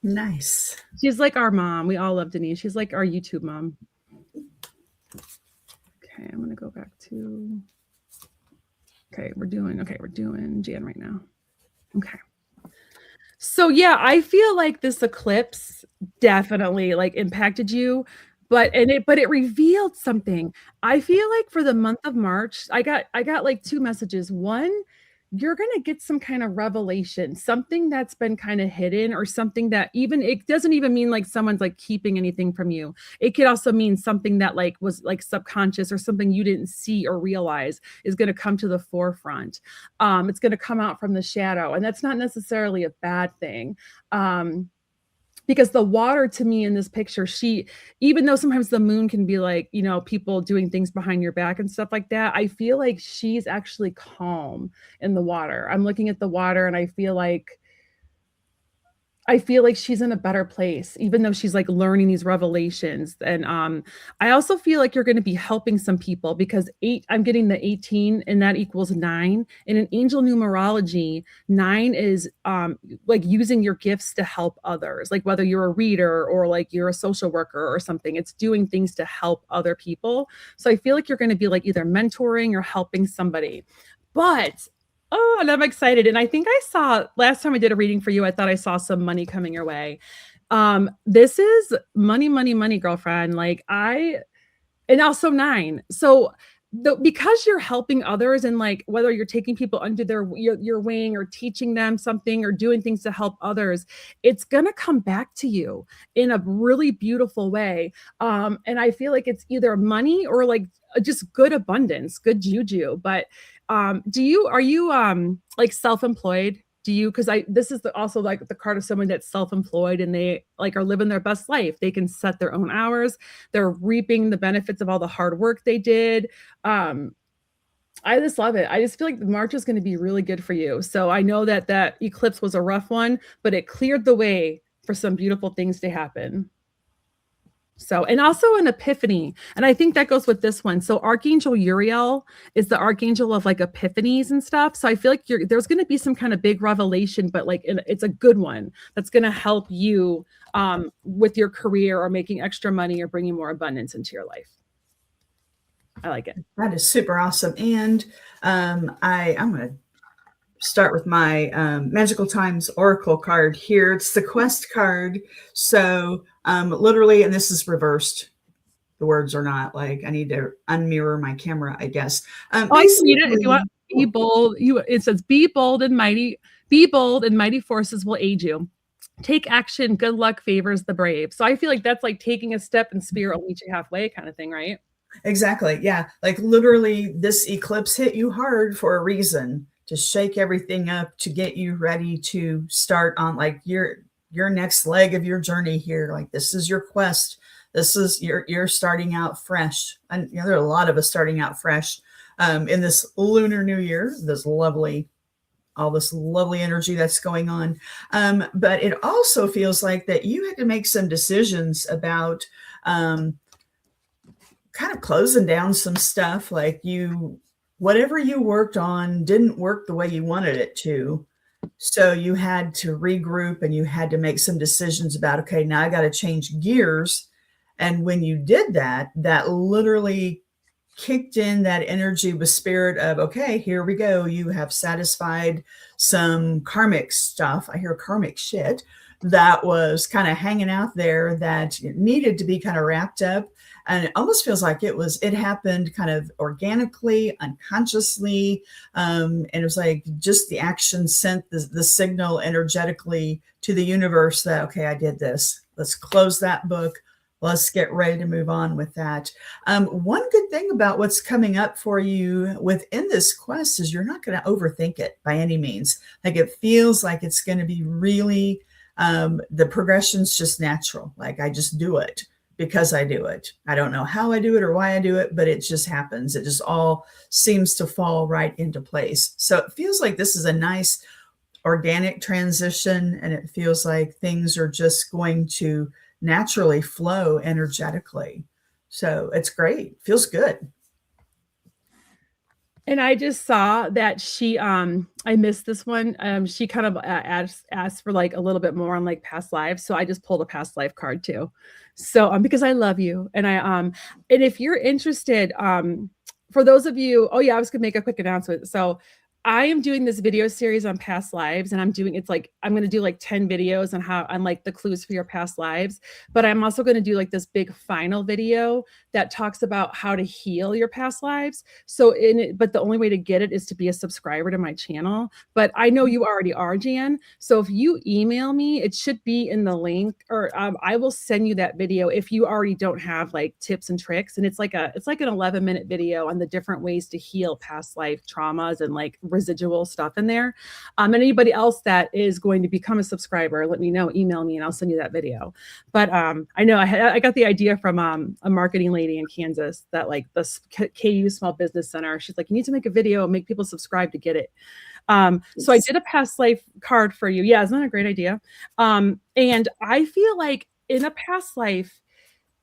Nice. She's like our mom. We all love Denise. She's like our YouTube mom. Okay, I'm gonna go back to. Okay, we're doing Jan right now. Okay. So yeah, I feel like this eclipse definitely like impacted you, but it revealed something. I feel like for the month of March, I got like two messages. One, you're going to get some kind of revelation, something that's been kind of hidden, or something that even, it doesn't even mean like someone's like keeping anything from you. It could also mean something that like was like subconscious or something you didn't see or realize is going to come to the forefront. It's going to come out from the shadow, and that's not necessarily a bad thing. Because the water to me in this picture, even though sometimes the moon can be like, you know, people doing things behind your back and stuff like that, I feel like she's actually calm in the water. I'm looking at the water and I feel like I feel like she's in a better place, even though she's like learning these revelations. And I also feel like you're going to be helping some people because I'm getting the 18 and that equals 9. And in angel numerology, 9 is like using your gifts to help others, like whether you're a reader or like you're a social worker or something, it's doing things to help other people. So I feel like you're going to be like either mentoring or helping somebody. But oh, and I'm excited. And I think I saw last time I did a reading for you, I thought I saw some money coming your way. This is money, money, money, girlfriend. And also 9. So because you're helping others and like whether you're taking people under your wing or teaching them something or doing things to help others, it's gonna come back to you in a really beautiful way. And I feel like it's either money or like just good abundance, good juju. But are you like self-employed? Because this is also like the card of someone that's self-employed and they like are living their best life. They can set their own hours. They're reaping the benefits of all the hard work they did. I just love it. I just feel like March is going to be really good for you. So I know that eclipse was a rough one, but it cleared the way for some beautiful things to happen. So, and also an epiphany. And I think that goes with this one. So Archangel Uriel is the archangel of like epiphanies and stuff. So I feel like there's going to be some kind of big revelation, but like it's a good one that's going to help you with your career or making extra money or bringing more abundance into your life. I like it. That is super awesome. And I'm going to start with my Magical Times Oracle card here. It's the Quest card. So literally, and this is reversed. The words are not like, I need to unmirror my camera, I guess. I can read it if you want. Be bold. It says, be bold and mighty forces will aid you. Take action. Good luck favors the brave. So I feel like that's like taking a step and spirit will meet you halfway kind of thing, right? Exactly. Yeah. Like literally this eclipse hit you hard for a reason, to shake everything up, to get you ready to start on like your next leg of your journey here. Like this is your quest. This is you're starting out fresh. And there are a lot of us starting out fresh in this lunar new year, all this lovely energy that's going on. But it also feels like that you had to make some decisions about kind of closing down some stuff, like whatever you worked on didn't work the way you wanted it to. So you had to regroup and you had to make some decisions about, okay, now I got to change gears. And when you did that, that literally kicked in that energy with spirit of, okay, here we go. You have satisfied some karmic stuff. I hear karmic shit that was kind of hanging out there that needed to be kind of wrapped up. And it almost feels like it happened kind of organically, unconsciously. And it was like just the action sent the signal energetically to the universe that, okay, I did this. Let's close that book. Let's get ready to move on with that. One good thing about what's coming up for you within this quest is you're not going to overthink it by any means. Like it feels like it's going to be really, the progression's just natural. Like I just do it because I do it. I don't know how I do it or why I do it, but it just happens. It just all seems to fall right into place. So it feels like this is a nice organic transition, and it feels like things are just going to naturally flow energetically. So it's great. Feels good. And I just saw that I missed this one. She kind of asked for like a little bit more on like past lives. So I just pulled a past life card too. So, because I love you. And and if you're interested, for those of you, oh yeah, I was gonna make a quick announcement. So I am doing this video series on past lives, and I'm going to do like 10 videos on like the clues for your past lives. But I'm also going to do like this big final video that talks about how to heal your past lives. But the only way to get it is to be a subscriber to my channel. But I know you already are, Jan. So if you email me, it should be in the link, or I will send you that video if you already don't have like tips and tricks. And it's like an 11-minute video on the different ways to heal past life traumas and like residual stuff in there. And anybody else that is going to become a subscriber, let me know, email me and I'll send you that video. But I know I got the idea from a marketing lady in Kansas that like the KU Small Business Center, she's like, you need to make a video and make people subscribe to get it. So I did a past life card for you. Yeah, isn't that a great idea? And I feel like in a past life,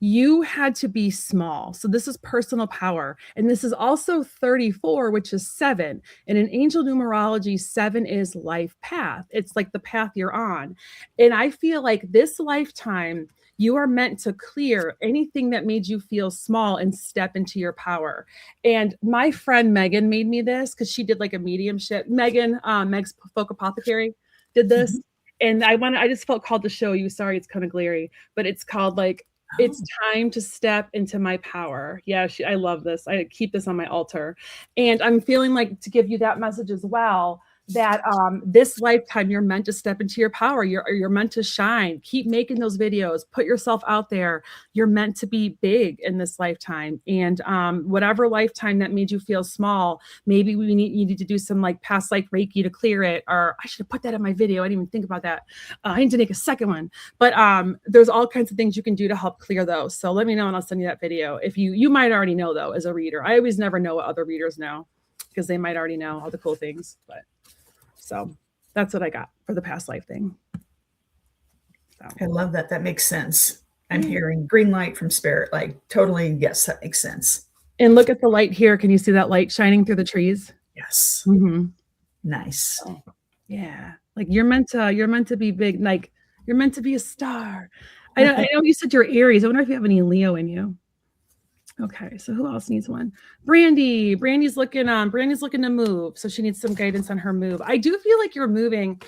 you had to be small. So this is personal power. And this is also 34, which is 7. And in angel numerology, 7 is life path. It's like the path you're on. And I feel like this lifetime, you are meant to clear anything that made you feel small and step into your power. And my friend Megan made me this because she did like a mediumship. Megan, Meg's Folk Apothecary, did this. And I just felt called to show you. Sorry, it's kind of glary, but it's called like, it's time to step into my power. Yeah, I love this. I keep this on my altar. And I'm feeling like to give you that message as well, that this lifetime you're meant to step into your power. You're meant to shine. Keep making those videos. Put yourself out there. You're meant to be big in this lifetime. And whatever lifetime that made you feel small, maybe you need to do some like past life Reiki to clear it. Or I should have put that in my video. I didn't even think about that. I need to make a second one. But there's all kinds of things you can do to help clear those. So let me know and I'll send you that video. If you might already know though, as a reader. I always never know what other readers know because they might already know all the cool things. But so that's what I got for the past life thing. So. I love that. That makes sense. I'm hearing green light from spirit. Like totally. Yes, that makes sense. And look at the light here. Can you see that light shining through the trees? Yes. Mm-hmm. Nice. Oh, yeah. Like you're meant to be big. Like you're meant to be a star. I know you said you're Aries. I wonder if you have any Leo in you. Okay, so who else needs one? Brandy's looking to move, so she needs some guidance on her move. I do feel like you're moving.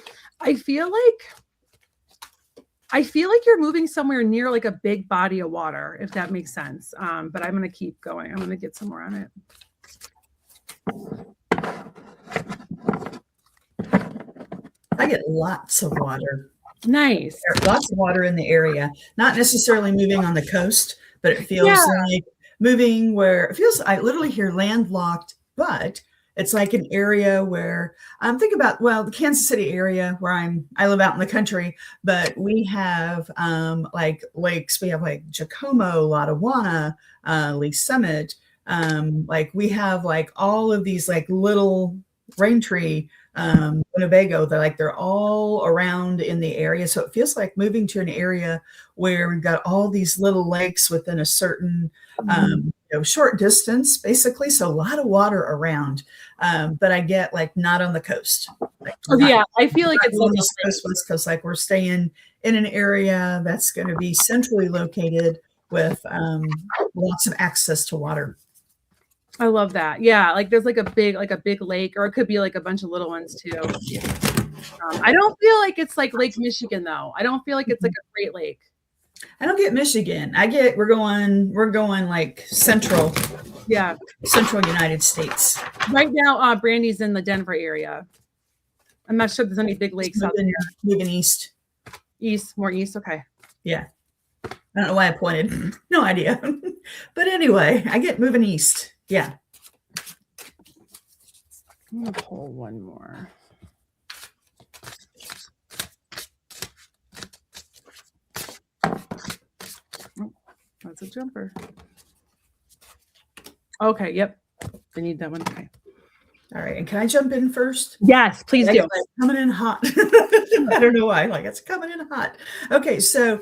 I feel like you're moving somewhere near like a big body of water, if that makes sense. But I'm gonna keep going. I'm gonna get some more on it. I get lots of water. Nice. There's lots of water in the area. Not necessarily moving on the coast, but it feels like moving where it feels, I literally hear landlocked, but it's like an area where think about, well, the Kansas City area where I live out in the country, but we have like lakes. We have like Jacomo, Lotawana, Lee Summit. Like we have like all of these like little rain tree, Winnebago, they're all around in the area. So it feels like moving to an area where we've got all these little lakes within a certain short distance, basically. So a lot of water around. But I get like not on the coast. Like, I feel like it's on the coast, west coast, like we're staying in an area that's going to be centrally located with lots of access to water. I love that. Yeah, like there's like a big lake, or it could be like a bunch of little ones too. I don't feel like it's like Lake Michigan though. I don't feel like it's like a Great Lake. I don't get Michigan. We're going like central United States. Right now, Brandy's in the Denver area. I'm not sure there's any big lakes out there. Moving east. More east. Okay. Yeah. I don't know why I pointed. No idea. But anyway, I get moving east. Yeah. I'm gonna pull one more. Oh, that's a jumper. Okay, yep. I need that one. Okay. All right. And can I jump in first? Yes, please do. Coming in hot. I don't know why. Like it's coming in hot. Okay, so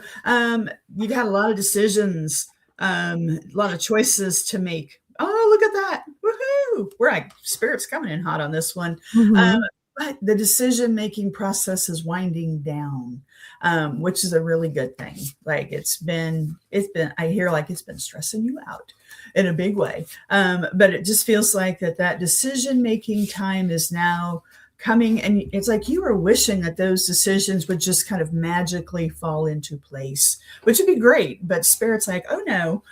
you've had a lot of decisions, a lot of choices to make. Oh, look at that. Woohoo. We're like, spirit's coming in hot on this one. Mm-hmm. But the decision-making process is winding down, which is a really good thing. Like it's been, I hear like it's been stressing you out in a big way. But it just feels like that decision-making time is now coming, and it's like you were wishing that those decisions would just kind of magically fall into place, which would be great. But spirit's like, oh no,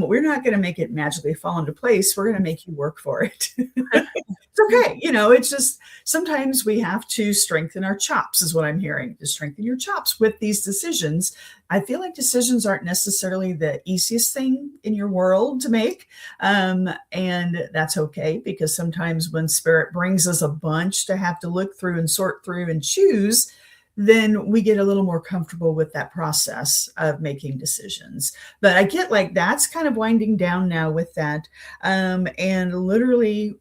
we're not going to make it magically fall into place. We're going to make you work for it. It's okay. It's just sometimes we have to strengthen our chops is what I'm hearing, to strengthen your chops with these decisions. I feel like decisions aren't necessarily the easiest thing in your world to make. And that's okay, because sometimes when spirit brings us a bunch to have to look through and sort through and choose, then we get a little more comfortable with that process of making decisions. But I get like that's kind of winding down now with that. And literally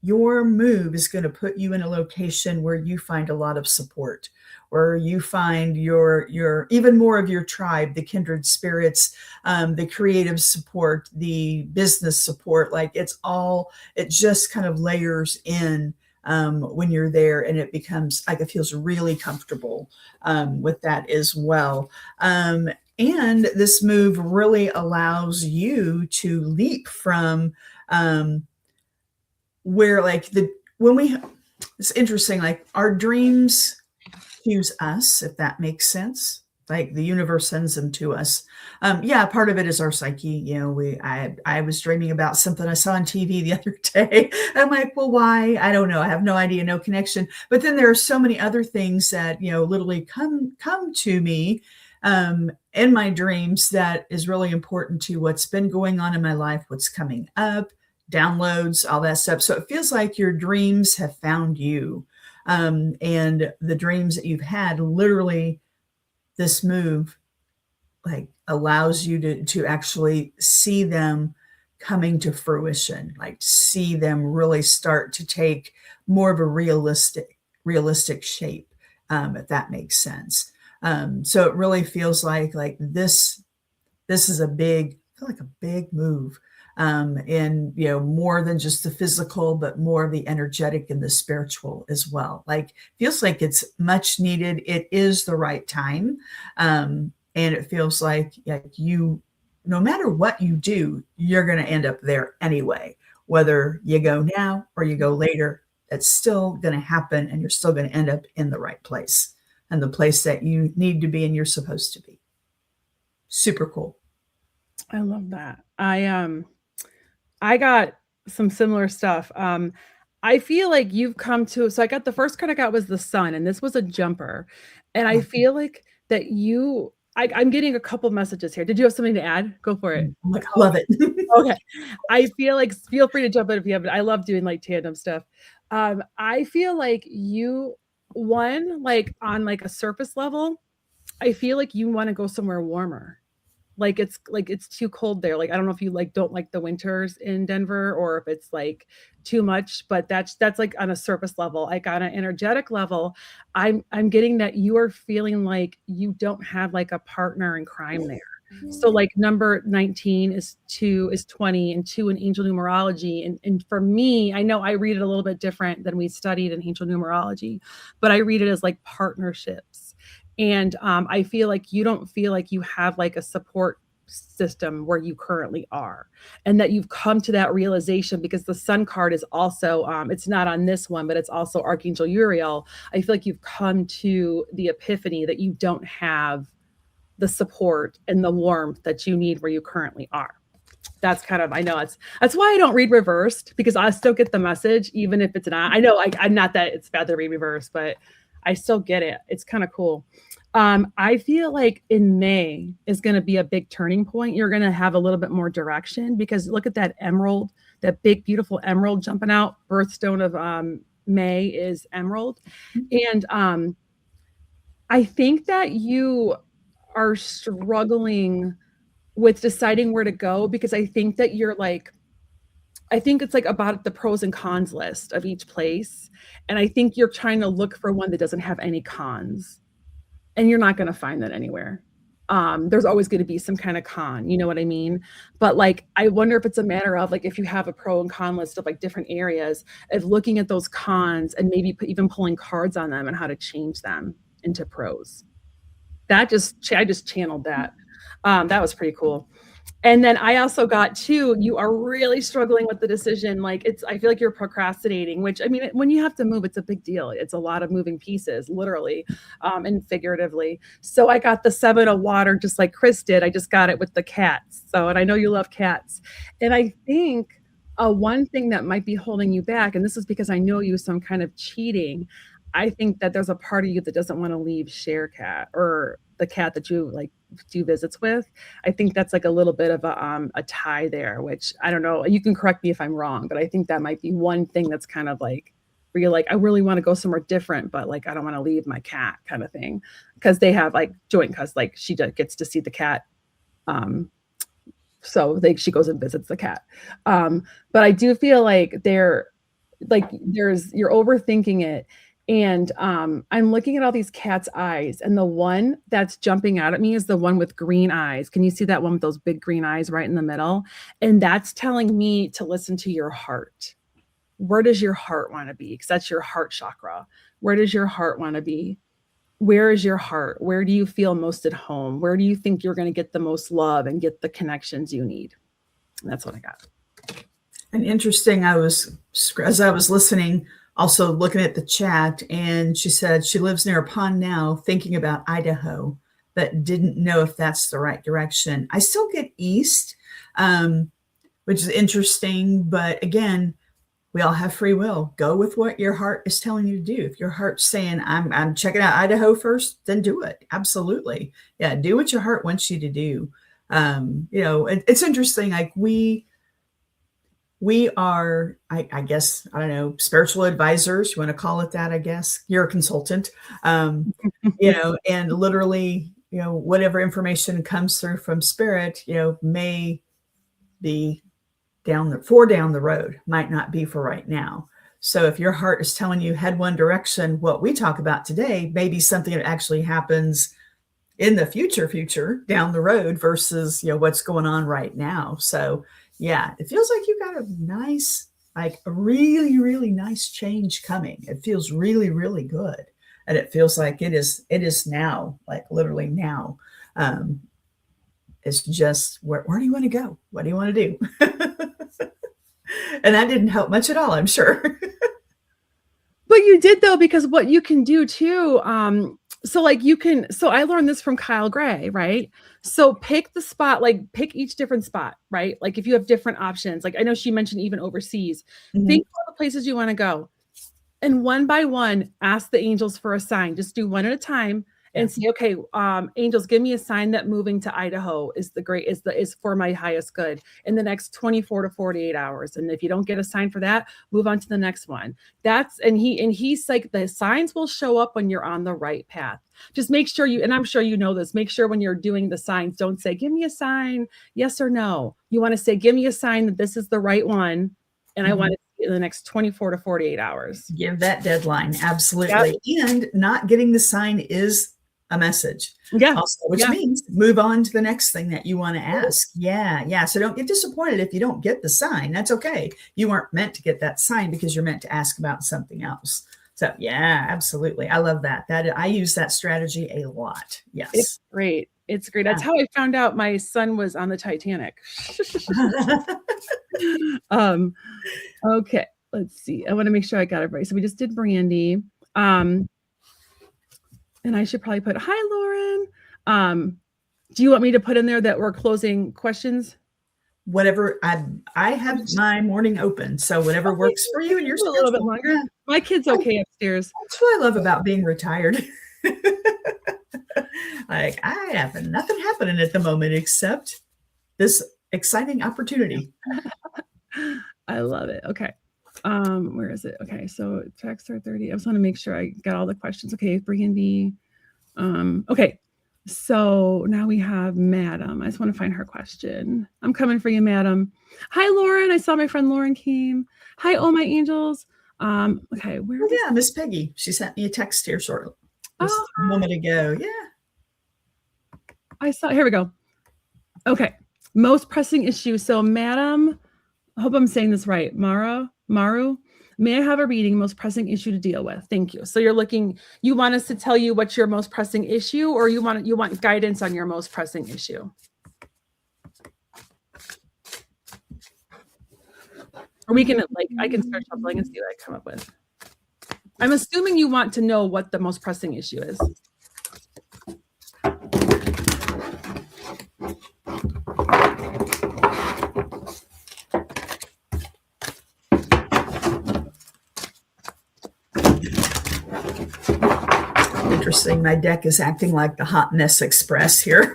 your move is going to put you in a location where you find a lot of support, where you find your even more of your tribe, the kindred spirits, the creative support, the business support. Like it just kind of layers in when you're there, and it becomes like it feels really comfortable with that as well. And this move really allows you to leap from where like it's interesting, like our dreams choose us, if that makes sense. Like the universe sends them to us. Yeah, part of it is our psyche. You know, I was dreaming about something I saw on TV the other day. I'm like, well, why? I don't know. I have no idea, no connection. But then there are so many other things that, you know, literally come to me in my dreams that is really important to what's been going on in my life, what's coming up, downloads, all that stuff. So it feels like your dreams have found you. And the dreams that you've had, literally this move like allows you to actually see them coming to fruition, like see them really start to take more of a realistic shape, if that makes sense. So it really feels like this is I feel like a big move. And you know, more than just the physical, but more of the energetic and the spiritual as well. Like feels like it's much needed. It is the right time. And it feels like you, no matter what you do, you're going to end up there anyway, whether you go now or you go later, it's still going to happen, and you're still going to end up in the right place, and the place that you need to be and you're supposed to be. Super cool. I love that. I got some similar stuff. I feel like you've come to, so I got the first card I got was the sun, and this was a jumper. And I feel like that I'm getting a couple messages here. Did you have something to add? Go for it. I'm like, love it. Okay. I feel like, feel free to jump in if you have it. I love doing like tandem stuff. I feel like like on like a surface level, I feel like you want to go somewhere warmer. Like it's too cold there. Like I don't know if you like don't like the winters in Denver, or if it's like too much, but that's like on a surface level. Like on an energetic level, I'm getting that you are feeling like you don't have like a partner in crime there. So like number 19 is 20, and 2 in angel numerology. And for me, I know I read it a little bit different than we studied in angel numerology, but I read it as like partnerships. And I feel like you don't feel like you have like a support system where you currently are, and that you've come to that realization, because the sun card is also, it's not on this one, but it's also Archangel Uriel. I feel like you've come to the epiphany that you don't have the support and the warmth that you need where you currently are. That's kind of, I know that's why I don't read reversed, because I still get the message, even if it's not. I know I'm not that it's bad to read reverse, but I still get it. It's kind of cool. I feel like in May is going to be a big turning point. You're going to have a little bit more direction, because look at that emerald, that big, beautiful emerald jumping out. Birthstone of May is emerald. And I think that you are struggling with deciding where to go, because I think that I think it's like about the pros and cons list of each place. And I think you're trying to look for one that doesn't have any cons. And you're not going to find that anywhere. There's always going to be some kind of con, you know what I mean? But like, I wonder if it's a matter of like, if you have a pro and con list of like different areas, of looking at those cons and maybe even pulling cards on them and how to change them into pros. I just channeled that. That was pretty cool. And then I also got too, you are really struggling with the decision. Like I feel like you're procrastinating, which I mean, when you have to move, it's a big deal. It's a lot of moving pieces, literally, and figuratively. So I got the 7 of water, just like Kris did. I just got it with the cats. So, and I know you love cats. And I think one thing that might be holding you back, and this is because I know you some kind of cheating, I think that there's a part of you that doesn't want to leave Share Cat, or the cat that you like do visits with. I think that's like a little bit of a tie there, which I don't know. You can correct me if I'm wrong, but I think that might be one thing that's kind of like, where you're like, I really want to go somewhere different, but like, I don't want to leave my cat, kind of thing. Because they have like joint, because like she gets to see the cat. So she goes and visits the cat. But I do feel like like you're overthinking it. And I'm looking at all these cats' eyes, and the one that's jumping out at me is the one with green eyes. Can you see that one with those big green eyes right in the middle? And that's telling me to listen to your heart. Where does your heart want to be? Because that's your heart chakra. Where does your heart want to be? Where is your heart? Where do you feel most at home? Where do you think you're going to get the most love and get the connections you need? And that's what I got. And interesting, as I was listening, also looking at the chat, and she said she lives near a pond now, thinking about Idaho, but didn't know if that's the right direction. I still get east, which is interesting. But again, we all have free will. Go with what your heart is telling you to do. If your heart's saying, I'm checking out Idaho first, then do it. Absolutely. Yeah. Do what your heart wants you to do. It's interesting. Like we are, I guess, I don't know, spiritual advisors. You want to call it that, I guess. You're a consultant, and literally, whatever information comes through from spirit, may be down the road, might not be for right now. So if your heart is telling you head one direction, what we talk about today may be something that actually happens in the future down the road versus, what's going on right now. So yeah, it feels like you got a nice, like a really, really nice change coming. It feels really, really good. And it feels like it is now, like literally now. It's just, where do you want to go? What do you want to do? And that didn't help much at all, I'm sure. But you did, though, because what you can do too, so I learned this from Kyle Gray, right? So pick the spot, like pick each different spot, right? Like if you have different options, like I know she mentioned even overseas, think of all the places you want to go. And one by one, ask the angels for a sign. Just do one at a time and see, okay, angels, give me a sign that moving to Idaho is for my highest good in the next 24 to 48 hours. And if you don't get a sign for that, move on to the next one. He's like, the signs will show up when you're on the right path. Just make sure and I'm sure you know this, make sure when you're doing the signs, don't say, give me a sign, yes or no. You want to say, give me a sign that this is the right one. And I want to see it in the next 24 to 48 hours. Give that deadline. Absolutely. Yep. And not getting the sign is a message. Yeah. Also, which means move on to the next thing that you want to ask. Yeah. Yeah. So don't get disappointed if you don't get the sign. That's okay. You weren't meant to get that sign because you're meant to ask about something else. So yeah, absolutely. I love that. I use that strategy a lot. Yes. It's great. It's great. That's how I found out my son was on the Titanic. Okay. Let's see. I want to make sure I got it right. So we just did Brandy. And I should probably put, hi, Lauren. Do you want me to put in there that we're closing questions? Whatever. I have my morning open. So whatever works for you and your schedule. A little bit longer. Yeah. My kid's okay upstairs. That's what I love about being retired. Like I have nothing happening at the moment except this exciting opportunity. I love it. Okay. Where is it? Okay. So text or 30. I just want to make sure I got all the questions. Okay. Brandy. Okay. So now we have Madam. I just want to find her question. I'm coming for you, Madam. Hi, Lauren. I saw my friend Lauren came. Hi, all my angels. Okay. Miss Peggy. She sent me a text here shortly. A moment ago. Yeah. I saw, here we go. Okay. Most pressing issue. So Madam, I hope I'm saying this right. Maru, may I have a reading, most pressing issue to deal with? Thank you. So you want us to tell you what's your most pressing issue, or you want guidance on your most pressing issue? Or we can, I can start shuffling and see what I come up with. I'm assuming you want to know what the most pressing issue is. Interesting. My deck is acting like the Hot Mess Express here.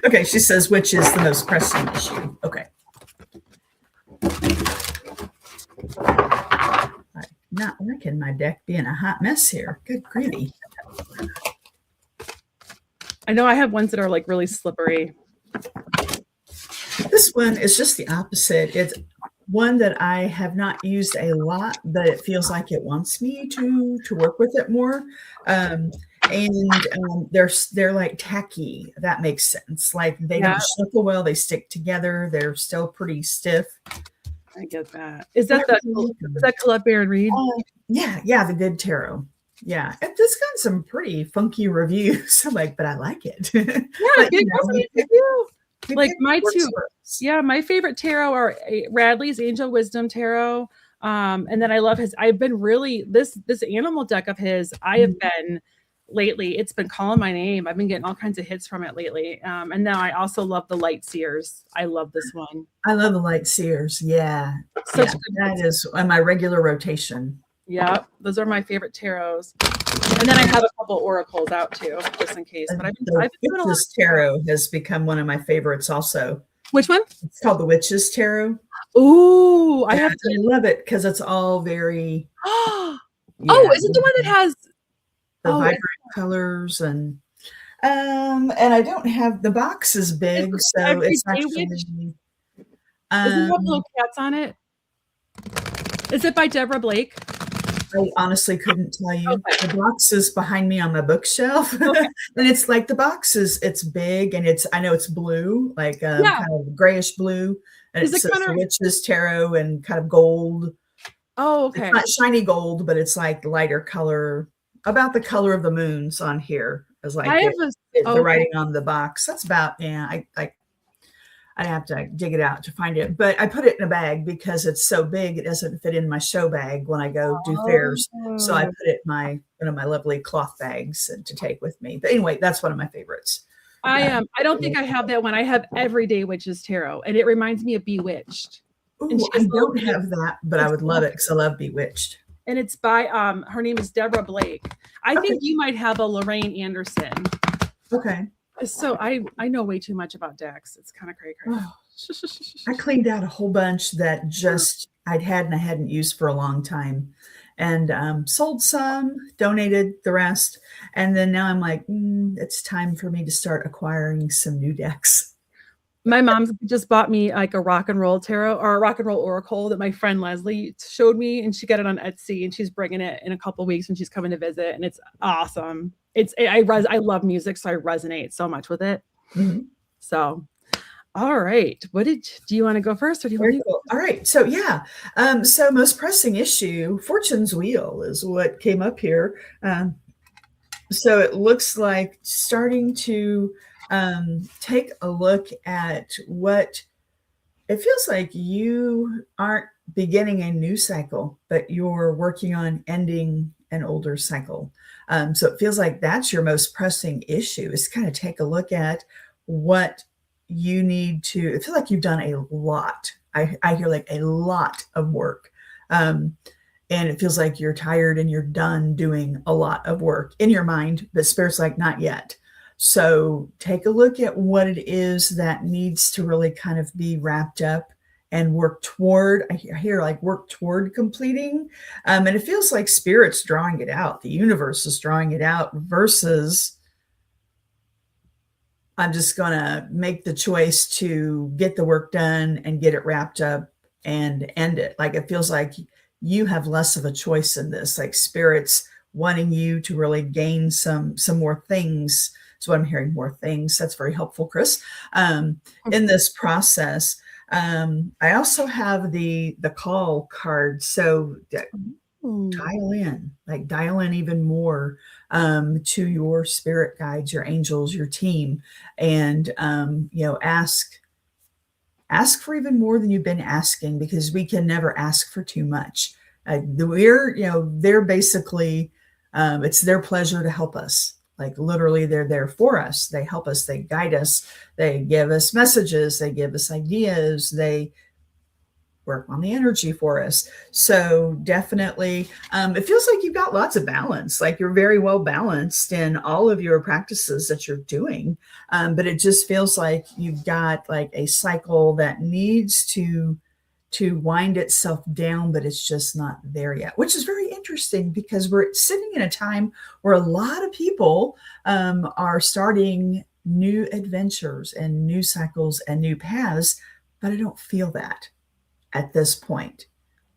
Okay, she says, which is the most pressing issue? Okay. I'm not liking my deck being a hot mess here. Good gravy. I know I have ones that are like really slippery. This one is just the opposite. one that I have not used a lot, but it feels like it wants me to work with it more. They're like tacky. That makes sense. Like they Yeah, don't shuffle well. They stick together. They're still pretty stiff. I get that. Is But I that the really like is them. that Collab Bear and Reed? Yeah, the good tarot. Yeah, it's got some pretty funky reviews. I'm like, but I like it. Yeah, But big resonates too. we Like pick my what works two. for us. Yeah, my favorite tarot are Radley's Angel Wisdom Tarot. And then I love his. I've been really this animal deck of his. I have been lately. It's been calling my name. I've been getting all kinds of hits from it lately. And then I also love the Light Seers. I love this one. I love the light seers. Yeah. Such Yeah. good That hits. is on my regular rotation. Yeah, those are my favorite tarots. And then I have a couple oracles out too, just in case. But The I've been doing a lot Witches of tarot. Tarot has become one of my favorites also. Which one? It's called the Witches Tarot. Ooh, I And have I to. love it because it's all very, Oh, yeah, is it the one that has? the Oh, vibrant colors and I don't have the box is big, so it's Everyday Witch. actually Doesn't it have um little cats on it? Is it by Deborah Blake? I honestly couldn't tell you. Okay. The box is behind me on my bookshelf. Okay. And it's like the box is it's big and I know it's blue, like Yeah. kind of grayish blue. And it Is it says kind the of? Witch's Tarot and kind of gold. Oh, It's okay. not shiny gold, but it's like lighter color, about the color of the moons on here is I like have a. the Okay. writing on the box. That's about, yeah, I'd have to dig it out to find it, but I put it in a bag because it's so big. It doesn't fit in my show bag when I go do fairs. So I Oh. put it in one of my lovely cloth bags to take with me. But anyway, that's one of my favorites. I am. I don't think I have that one. I have Everyday Witches Tarot, and it reminds me of Bewitched. And Ooh, she I has little don't kids. have that, but I It's would love it because I love Bewitched. and it's by her name is Deborah Blake. I Okay. think you might have a Lorraine Anderson. Okay. So I know way too much about decks. It's kind of crazy. Oh, I cleaned out a whole bunch that just I'd had and I hadn't used for a long time, and sold some, donated the rest, and then now I'm like, it's time for me to start acquiring some new decks. My mom just bought me like a rock and roll tarot or a rock and roll oracle that my friend Leslie showed me, and she got it on Etsy, and she's bringing it in a couple weeks when she's coming to visit, and it's awesome. I love music, so I resonate so much with it. Mhm. So, all right, do you want to go first, or do you want Very to? cool. All right. So yeah. So most pressing issue, Fortune's Wheel is what came up here. So it looks like starting to take a look at what it feels like you aren't beginning a new cycle, but you're working on ending an older cycle. So it feels like that's your most pressing issue is kind of take a look at what you need to. It feels like you've done a lot. I hear like a lot of work. And it feels like you're tired and you're done doing a lot of work in your mind, but spirit's like, not yet. So take a look at what it is that needs to really kind of be wrapped up and work toward. I hear like work toward completing. And it feels like spirit's drawing it out. The universe is drawing it out versus I'm just going to make the choice to get the work done and get it wrapped up and end it. Like it feels like you have less of a choice in this, like spirit's wanting you to really gain some more things. So what I'm hearing, more things. That's very helpful, Kris, in this process. I also have the call card. So dial in even more to your spirit guides, your angels, your team, and ask for even more than you've been asking, because we can never ask for too much. They're basically, it's their pleasure to help us. Like literally they're there for us. They help us, they guide us, they give us messages, they give us ideas, they work on the energy for us. So definitely, it feels like you've got lots of balance, like you're very well balanced in all of your practices that you're doing. But it just feels like you've got like a cycle that needs to wind itself down, but it's just not there yet, which is very interesting because we're sitting in a time where a lot of people are starting new adventures and new cycles and new paths, but I don't feel that. at this point.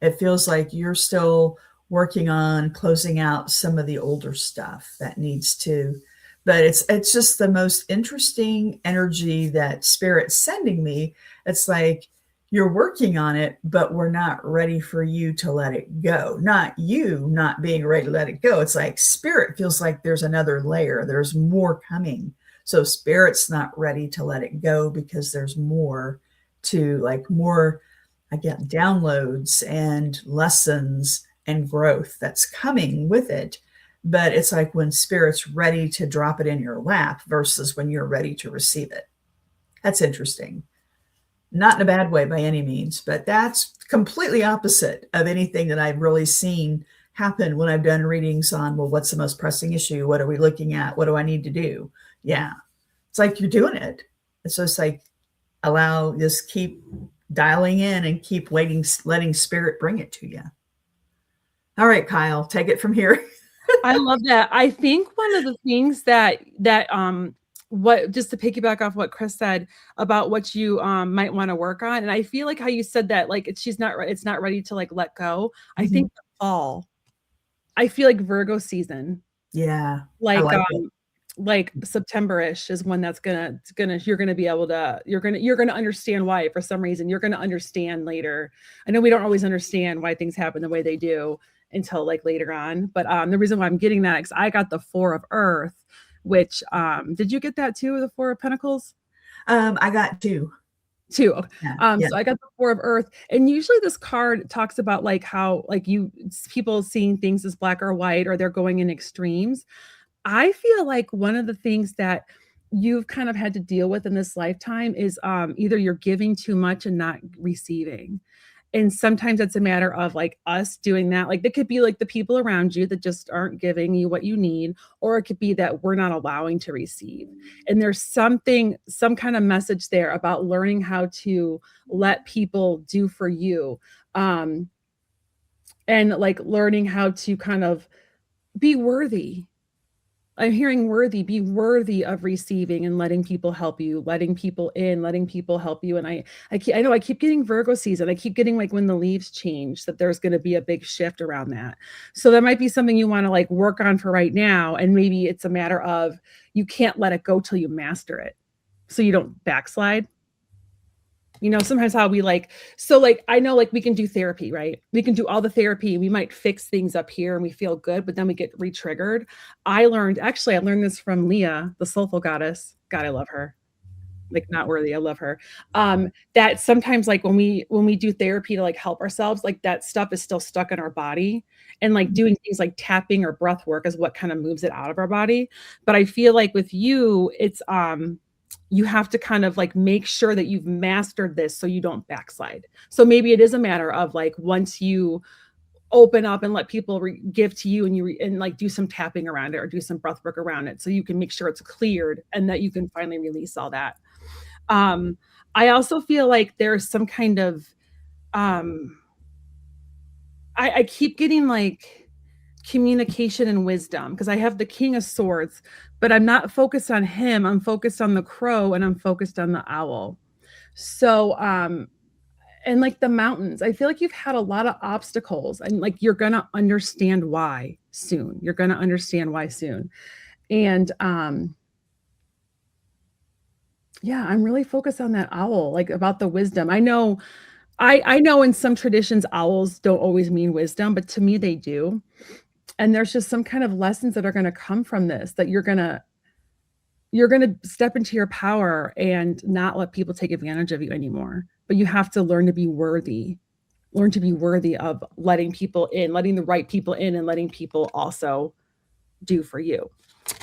It feels like you're still working on closing out some of the older stuff that needs to, but it's just the most interesting energy that Spirit's sending me. It's like you're working on it, but we're not ready for you to let it go. Not you not being ready to let it go. It's like Spirit feels like there's another layer, there's more coming. So Spirit's not ready to let it go because there's more to, like, more, again, downloads and lessons and growth that's coming with it. But it's like when Spirit's ready to drop it in your lap versus when you're ready to receive it. That's interesting. Not in a bad way by any means, but that's completely opposite of anything that I've really seen happen when I've done readings on, well, what's the most pressing issue? What are we looking at? What do I need to do? Yeah. It's like you're doing it. It's just like, just keep dialing in and keep letting Spirit bring it to you. All right, Kyle, take it from here. I love that. I think one of the things that what, just to piggyback off what Kris said about what you might want to work on, and I feel like how you said that, like it's not ready to like let go. I Mm-hmm. think the fall. I feel like Virgo season. Yeah, Like I like it. Like September-ish is when that's you're gonna be able to, you're gonna understand why. For some reason you're gonna understand later. I know we don't always understand why things happen the way they do until like later on, but the reason why I'm getting that is I got the Four of Earth, which did you get that too, the Four of Pentacles? I got two. Okay. Yeah. So I got the Four of Earth, and usually this card talks about like how like people seeing things as black or white, or they're going in extremes. I feel like one of the things that you've kind of had to deal with in this lifetime is either you're giving too much and not receiving. And sometimes it's a matter of like us doing that. Like it could be like the people around you that just aren't giving you what you need, or it could be that we're not allowing to receive. And there's some kind of message there about learning how to let people do for you. And like learning how to kind of be worthy. I'm hearing worthy, be worthy of receiving and letting people help you, letting people in, letting people help you. And I know I keep getting Virgo season. I keep getting like when the leaves change, that there's going to be a big shift around that. So that might be something you want to like work on for right now. And maybe it's a matter of you can't let it go till you master it, so you don't backslide. You know, sometimes how we like, so like, I know like we can do therapy, right? We can do all the therapy. We might fix things up here and we feel good, but then we get re-triggered. I learned this from Leah, the soulful goddess. God, I love her. Like not worthy. I love her. That sometimes like when we do therapy to like help ourselves, like that stuff is still stuck in our body, and like doing things like tapping or breath work is what kind of moves it out of our body. But I feel like with you, it's, you have to kind of like make sure that you've mastered this so you don't backslide. So maybe it is a matter of like once you open up and let people give to you, and and like do some tapping around it or do some breath work around it, so you can make sure it's cleared and that you can finally release all that. I also feel like there's some kind of I keep getting like communication and wisdom, because I have the King of Swords, but I'm not focused on him. I'm focused on the crow, and I'm focused on the owl. So, and like the mountains, I feel like you've had a lot of obstacles, and like you're going to understand why soon. You're going to understand why soon. And, yeah, I'm really focused on that owl, like about the wisdom. I know in some traditions, owls don't always mean wisdom, but to me they do. And there's just some kind of lessons that are going to come from this, that you're going to step into your power and not let people take advantage of you anymore. But you have to learn to be worthy of letting people in, letting the right people in, and letting people also do for you.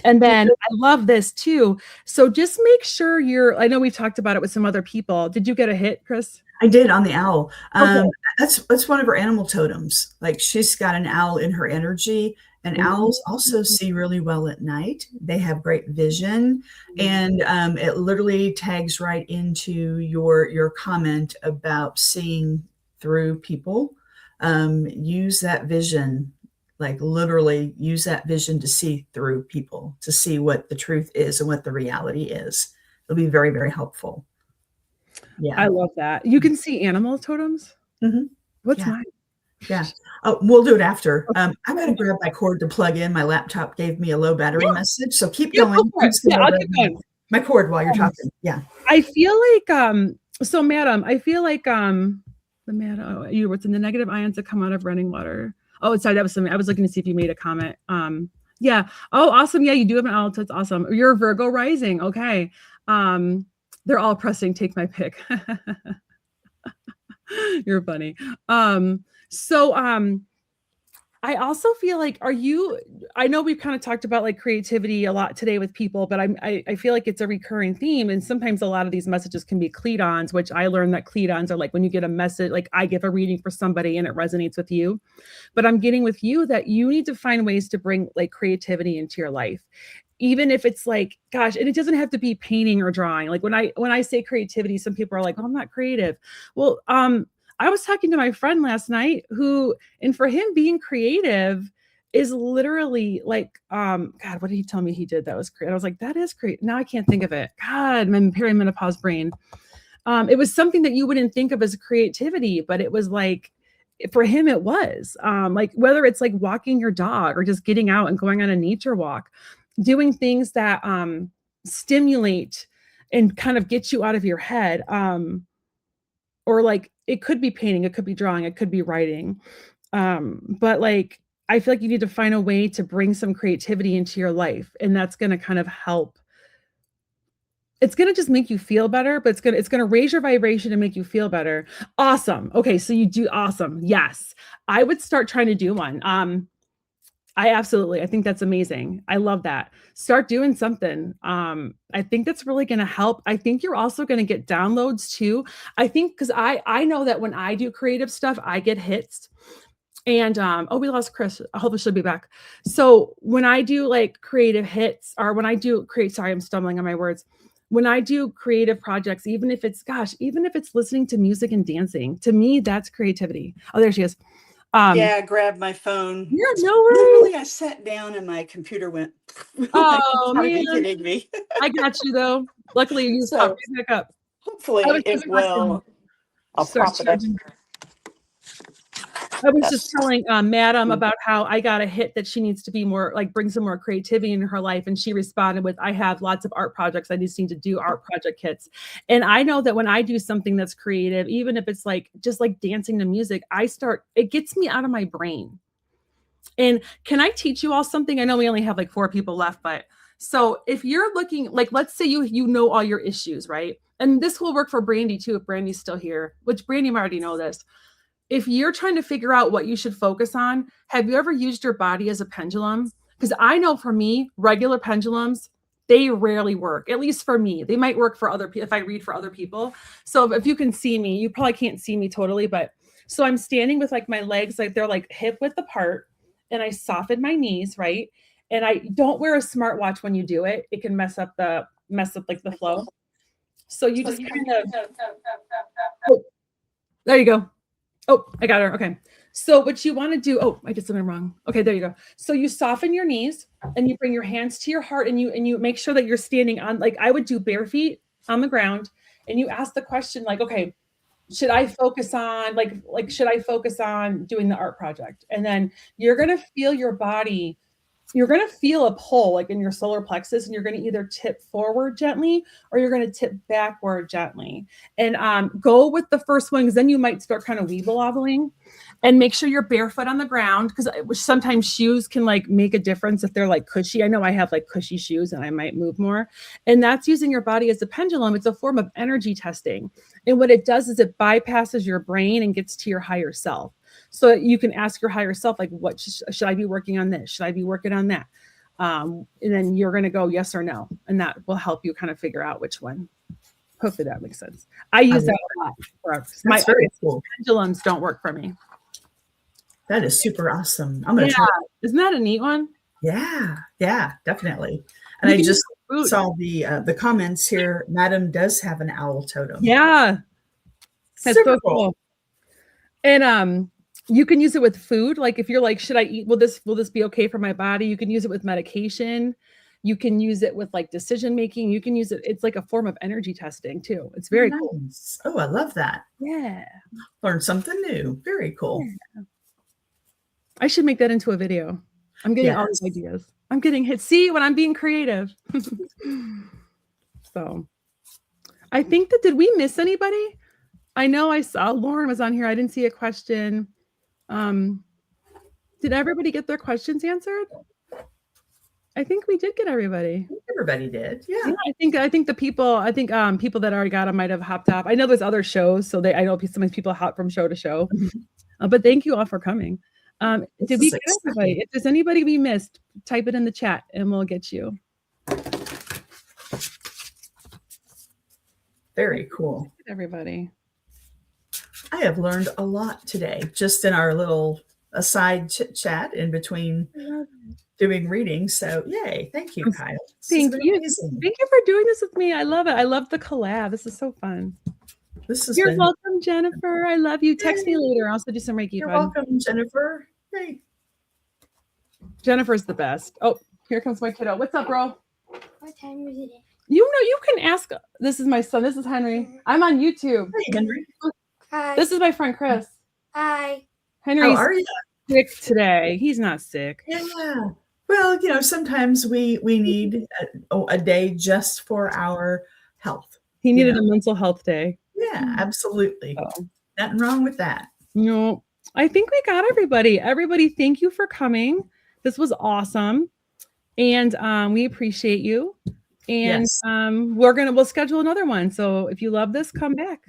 And then I love this too. So just make sure I know we've talked about it with some other people. Did you get a hit, Kris? I did on the owl. Okay. That's one of her animal totems. Like she's got an owl in her energy, and owls also see really well at night. They have great vision, and it literally tags right into your comment about seeing through people. Use that vision, like literally use that vision to see through people, to see what the truth is and what the reality is. It'll be very, very helpful. Yeah. I love that. You can see animal totems? Mhm. What's Yeah. mine? Yeah. Oh, we'll do it after. Okay. I'm going to grab my cord to plug in. My laptop gave me a low battery Yeah. message. So keep Yeah, go going. for I'm it. just going Yeah, to I'll grab keep going. my cord while you're talking. Yeah. I feel like, so madam, I feel like, the madam, you what's in the negative ions that come out of running water. Oh, sorry, that was something. I was looking to see if you made a comment. Yeah. Oh, awesome. Yeah, you do have an alt. That's awesome. You're Virgo rising. Okay. They're all pressing take my pick. You're funny. So I also feel like, I know we've kind of talked about like creativity a lot today with people, but I feel like it's a recurring theme. And sometimes a lot of these messages can be cleat-ons, which I learned that cleat-ons are like when you get a message, like I give a reading for somebody and it resonates with you. But I'm getting with you that you need to find ways to bring like creativity into your life. Even if it's like, gosh, and it doesn't have to be painting or drawing. Like when I say creativity, some people are like, oh, I'm not creative. Well, I was talking to my friend last night and for him being creative is literally like, God, what did he tell me he did that was creative? I was like, that is great. Now I can't think of it. God, my perimenopause brain. It was something that you wouldn't think of as creativity, but it was like, for him, it was like whether it's like walking your dog or just getting out and going on a nature walk, doing things that stimulate and kind of get you out of your head. Or like it could be painting, it could be drawing, it could be writing. But like I feel like you need to find a way to bring some creativity into your life, and that's going to kind of help. It's going to just make you feel better, but it's going to raise your vibration and make you feel better. Awesome. Okay, so you do awesome. Yes. I would start trying to do one. I think that's amazing. I love that. Start doing something. I think that's really going to help. I think you're also going to get downloads too. I think because I know that when I do creative stuff, I get hits. And oh, we lost Kris. I hope she'll be back. So when I do like creative hits, or when I do sorry, I'm stumbling on my words. When I do creative projects, even if it's listening to music and dancing, to me, that's creativity. Oh, there she is. Yeah, I grabbed my phone. Yeah, no worries. Literally, I sat down and my computer went. Oh, Gotta be man. kidding me. I got you though. Luckily, you So, popped it back up. hopefully it will. I'll prop it up. I was just telling Madam Mm. about how I got a hit that she needs to be more like bring some more creativity in her life, and she responded with, "I have lots of art projects. I just need to do art project kits." And I know that when I do something that's creative, even if it's like just like dancing to music, it gets me out of my brain. And can I teach you all something? I know we only have like 4 people left, but so if you're looking, like, let's say you know all your issues, right? And this will work for Brandy too, if Brandy's still here, which Brandy might already know this. If you're trying to figure out what you should focus on, have you ever used your body as a pendulum? Because I know for me, regular pendulums, they rarely work, at least for me. They might work for other people if I read for other people. So if you can see me, you probably can't see me totally, but so I'm standing with like my legs, like they're like hip width apart, and I soften my knees, right? And I don't wear a smartwatch when you do it. It can mess up like the flow. So you just kind of, oh, there you go. Oh, I got her. Okay. So what you want to do, oh, I did something wrong. Okay, there you go. So you soften your knees and you bring your hands to your heart and you make sure that you're standing on, like I would do bare feet on the ground, and you ask the question like, okay, should I focus on should I focus on doing the art project? And then you're going to feel your body. You're going to feel a pull like in your solar plexus, and you're going to either tip forward gently or you're going to tip backward gently. And go with the first one, because then you might start kind of weeble wobbling. And make sure you're barefoot on the ground, because sometimes shoes can like make a difference if they're like cushy. I know I have like cushy shoes and I might move more. And that's using your body as a pendulum. It's a form of energy testing. And what it does is it bypasses your brain and gets to your higher self. So you can ask your higher self, like, what should I be working on this? Should I be working on that? And then you're going to go yes or no. And that will help you kind of figure out which one. Hopefully that makes sense. I use that a lot. My very cool. Pendulums don't work for me. That is super awesome. I'm going to try. Isn't that a neat one? Yeah, definitely. And I just saw the comments here. Madam does have an owl totem. Yeah. That's super so cool. And you can use it with food. Like if you're like, should I eat? Will this be okay for my body? You can use it with medication. You can use it with like decision making. You can use it. It's like a form of energy testing too. It's very cool. Oh, I love that. Yeah. Learn something new. Very cool. Yeah. I should make that into a video. I'm getting all these ideas. I'm getting hit. See, when I'm being creative. So I think that, did we miss anybody? I know I saw Lauren was on here. I didn't see a question. Did everybody get their questions answered? I think we did get everybody. Everybody did. Yeah. I think the people, people that already got them might have hopped off. I know there's other shows, so I know sometimes people hop from show to show. But thank you all for coming. Did we get everybody? If there's anybody we missed, type it in the chat and we'll get you. Very cool. Everybody. I have learned a lot today, just in our little aside chat in between doing readings. So yay. Thank you, Kyle. Thank you. Thank you for doing this with me. I love it. I love the collab. This is so fun. You're welcome, Jennifer. I love you. Text me later. I'll also do some Reiki. You're welcome, Jennifer. Hey. Jennifer's the best. Oh, here comes my kiddo. What's up, bro? What time is it? You know, you can ask. This is my son. This is Henry. I'm on YouTube. Hey, Henry. Hi. This is my friend Kris. Hi. Henry's How are you? sick today. He's not sick. Yeah. Well, you know, sometimes we need a day just for our health. He needed a mental health day. Yeah, absolutely. So. Nothing wrong with that. No, I think we got everybody. Everybody, thank you for coming. This was awesome. And we appreciate you. And we'll schedule another one. So if you love this, come back.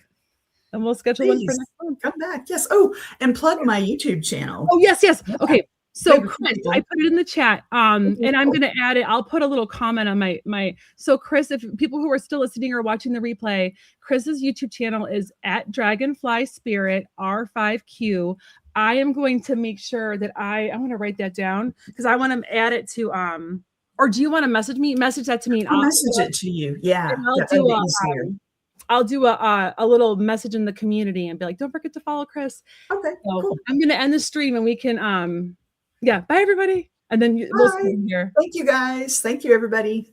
And we'll schedule one for next month. Come back. Yes. Oh, and plug my YouTube channel. Oh, yes. Okay. So Kris, I put it in the chat. And I'm going to add it. I'll put a little comment on my so Kris, if people who are still listening or watching the replay, Kris's YouTube channel is at Dragonfly Spirit R5Q. I am going to make sure that I want to write that down because I want to add it to or do you want to message that to me? And I'll message it to you. Yeah. I'll do a little message in the community and be like, don't forget to follow Kris. Okay. So cool. I'm going to end the stream and we can, bye everybody. And then we'll see you here. Thank you guys. Thank you, everybody.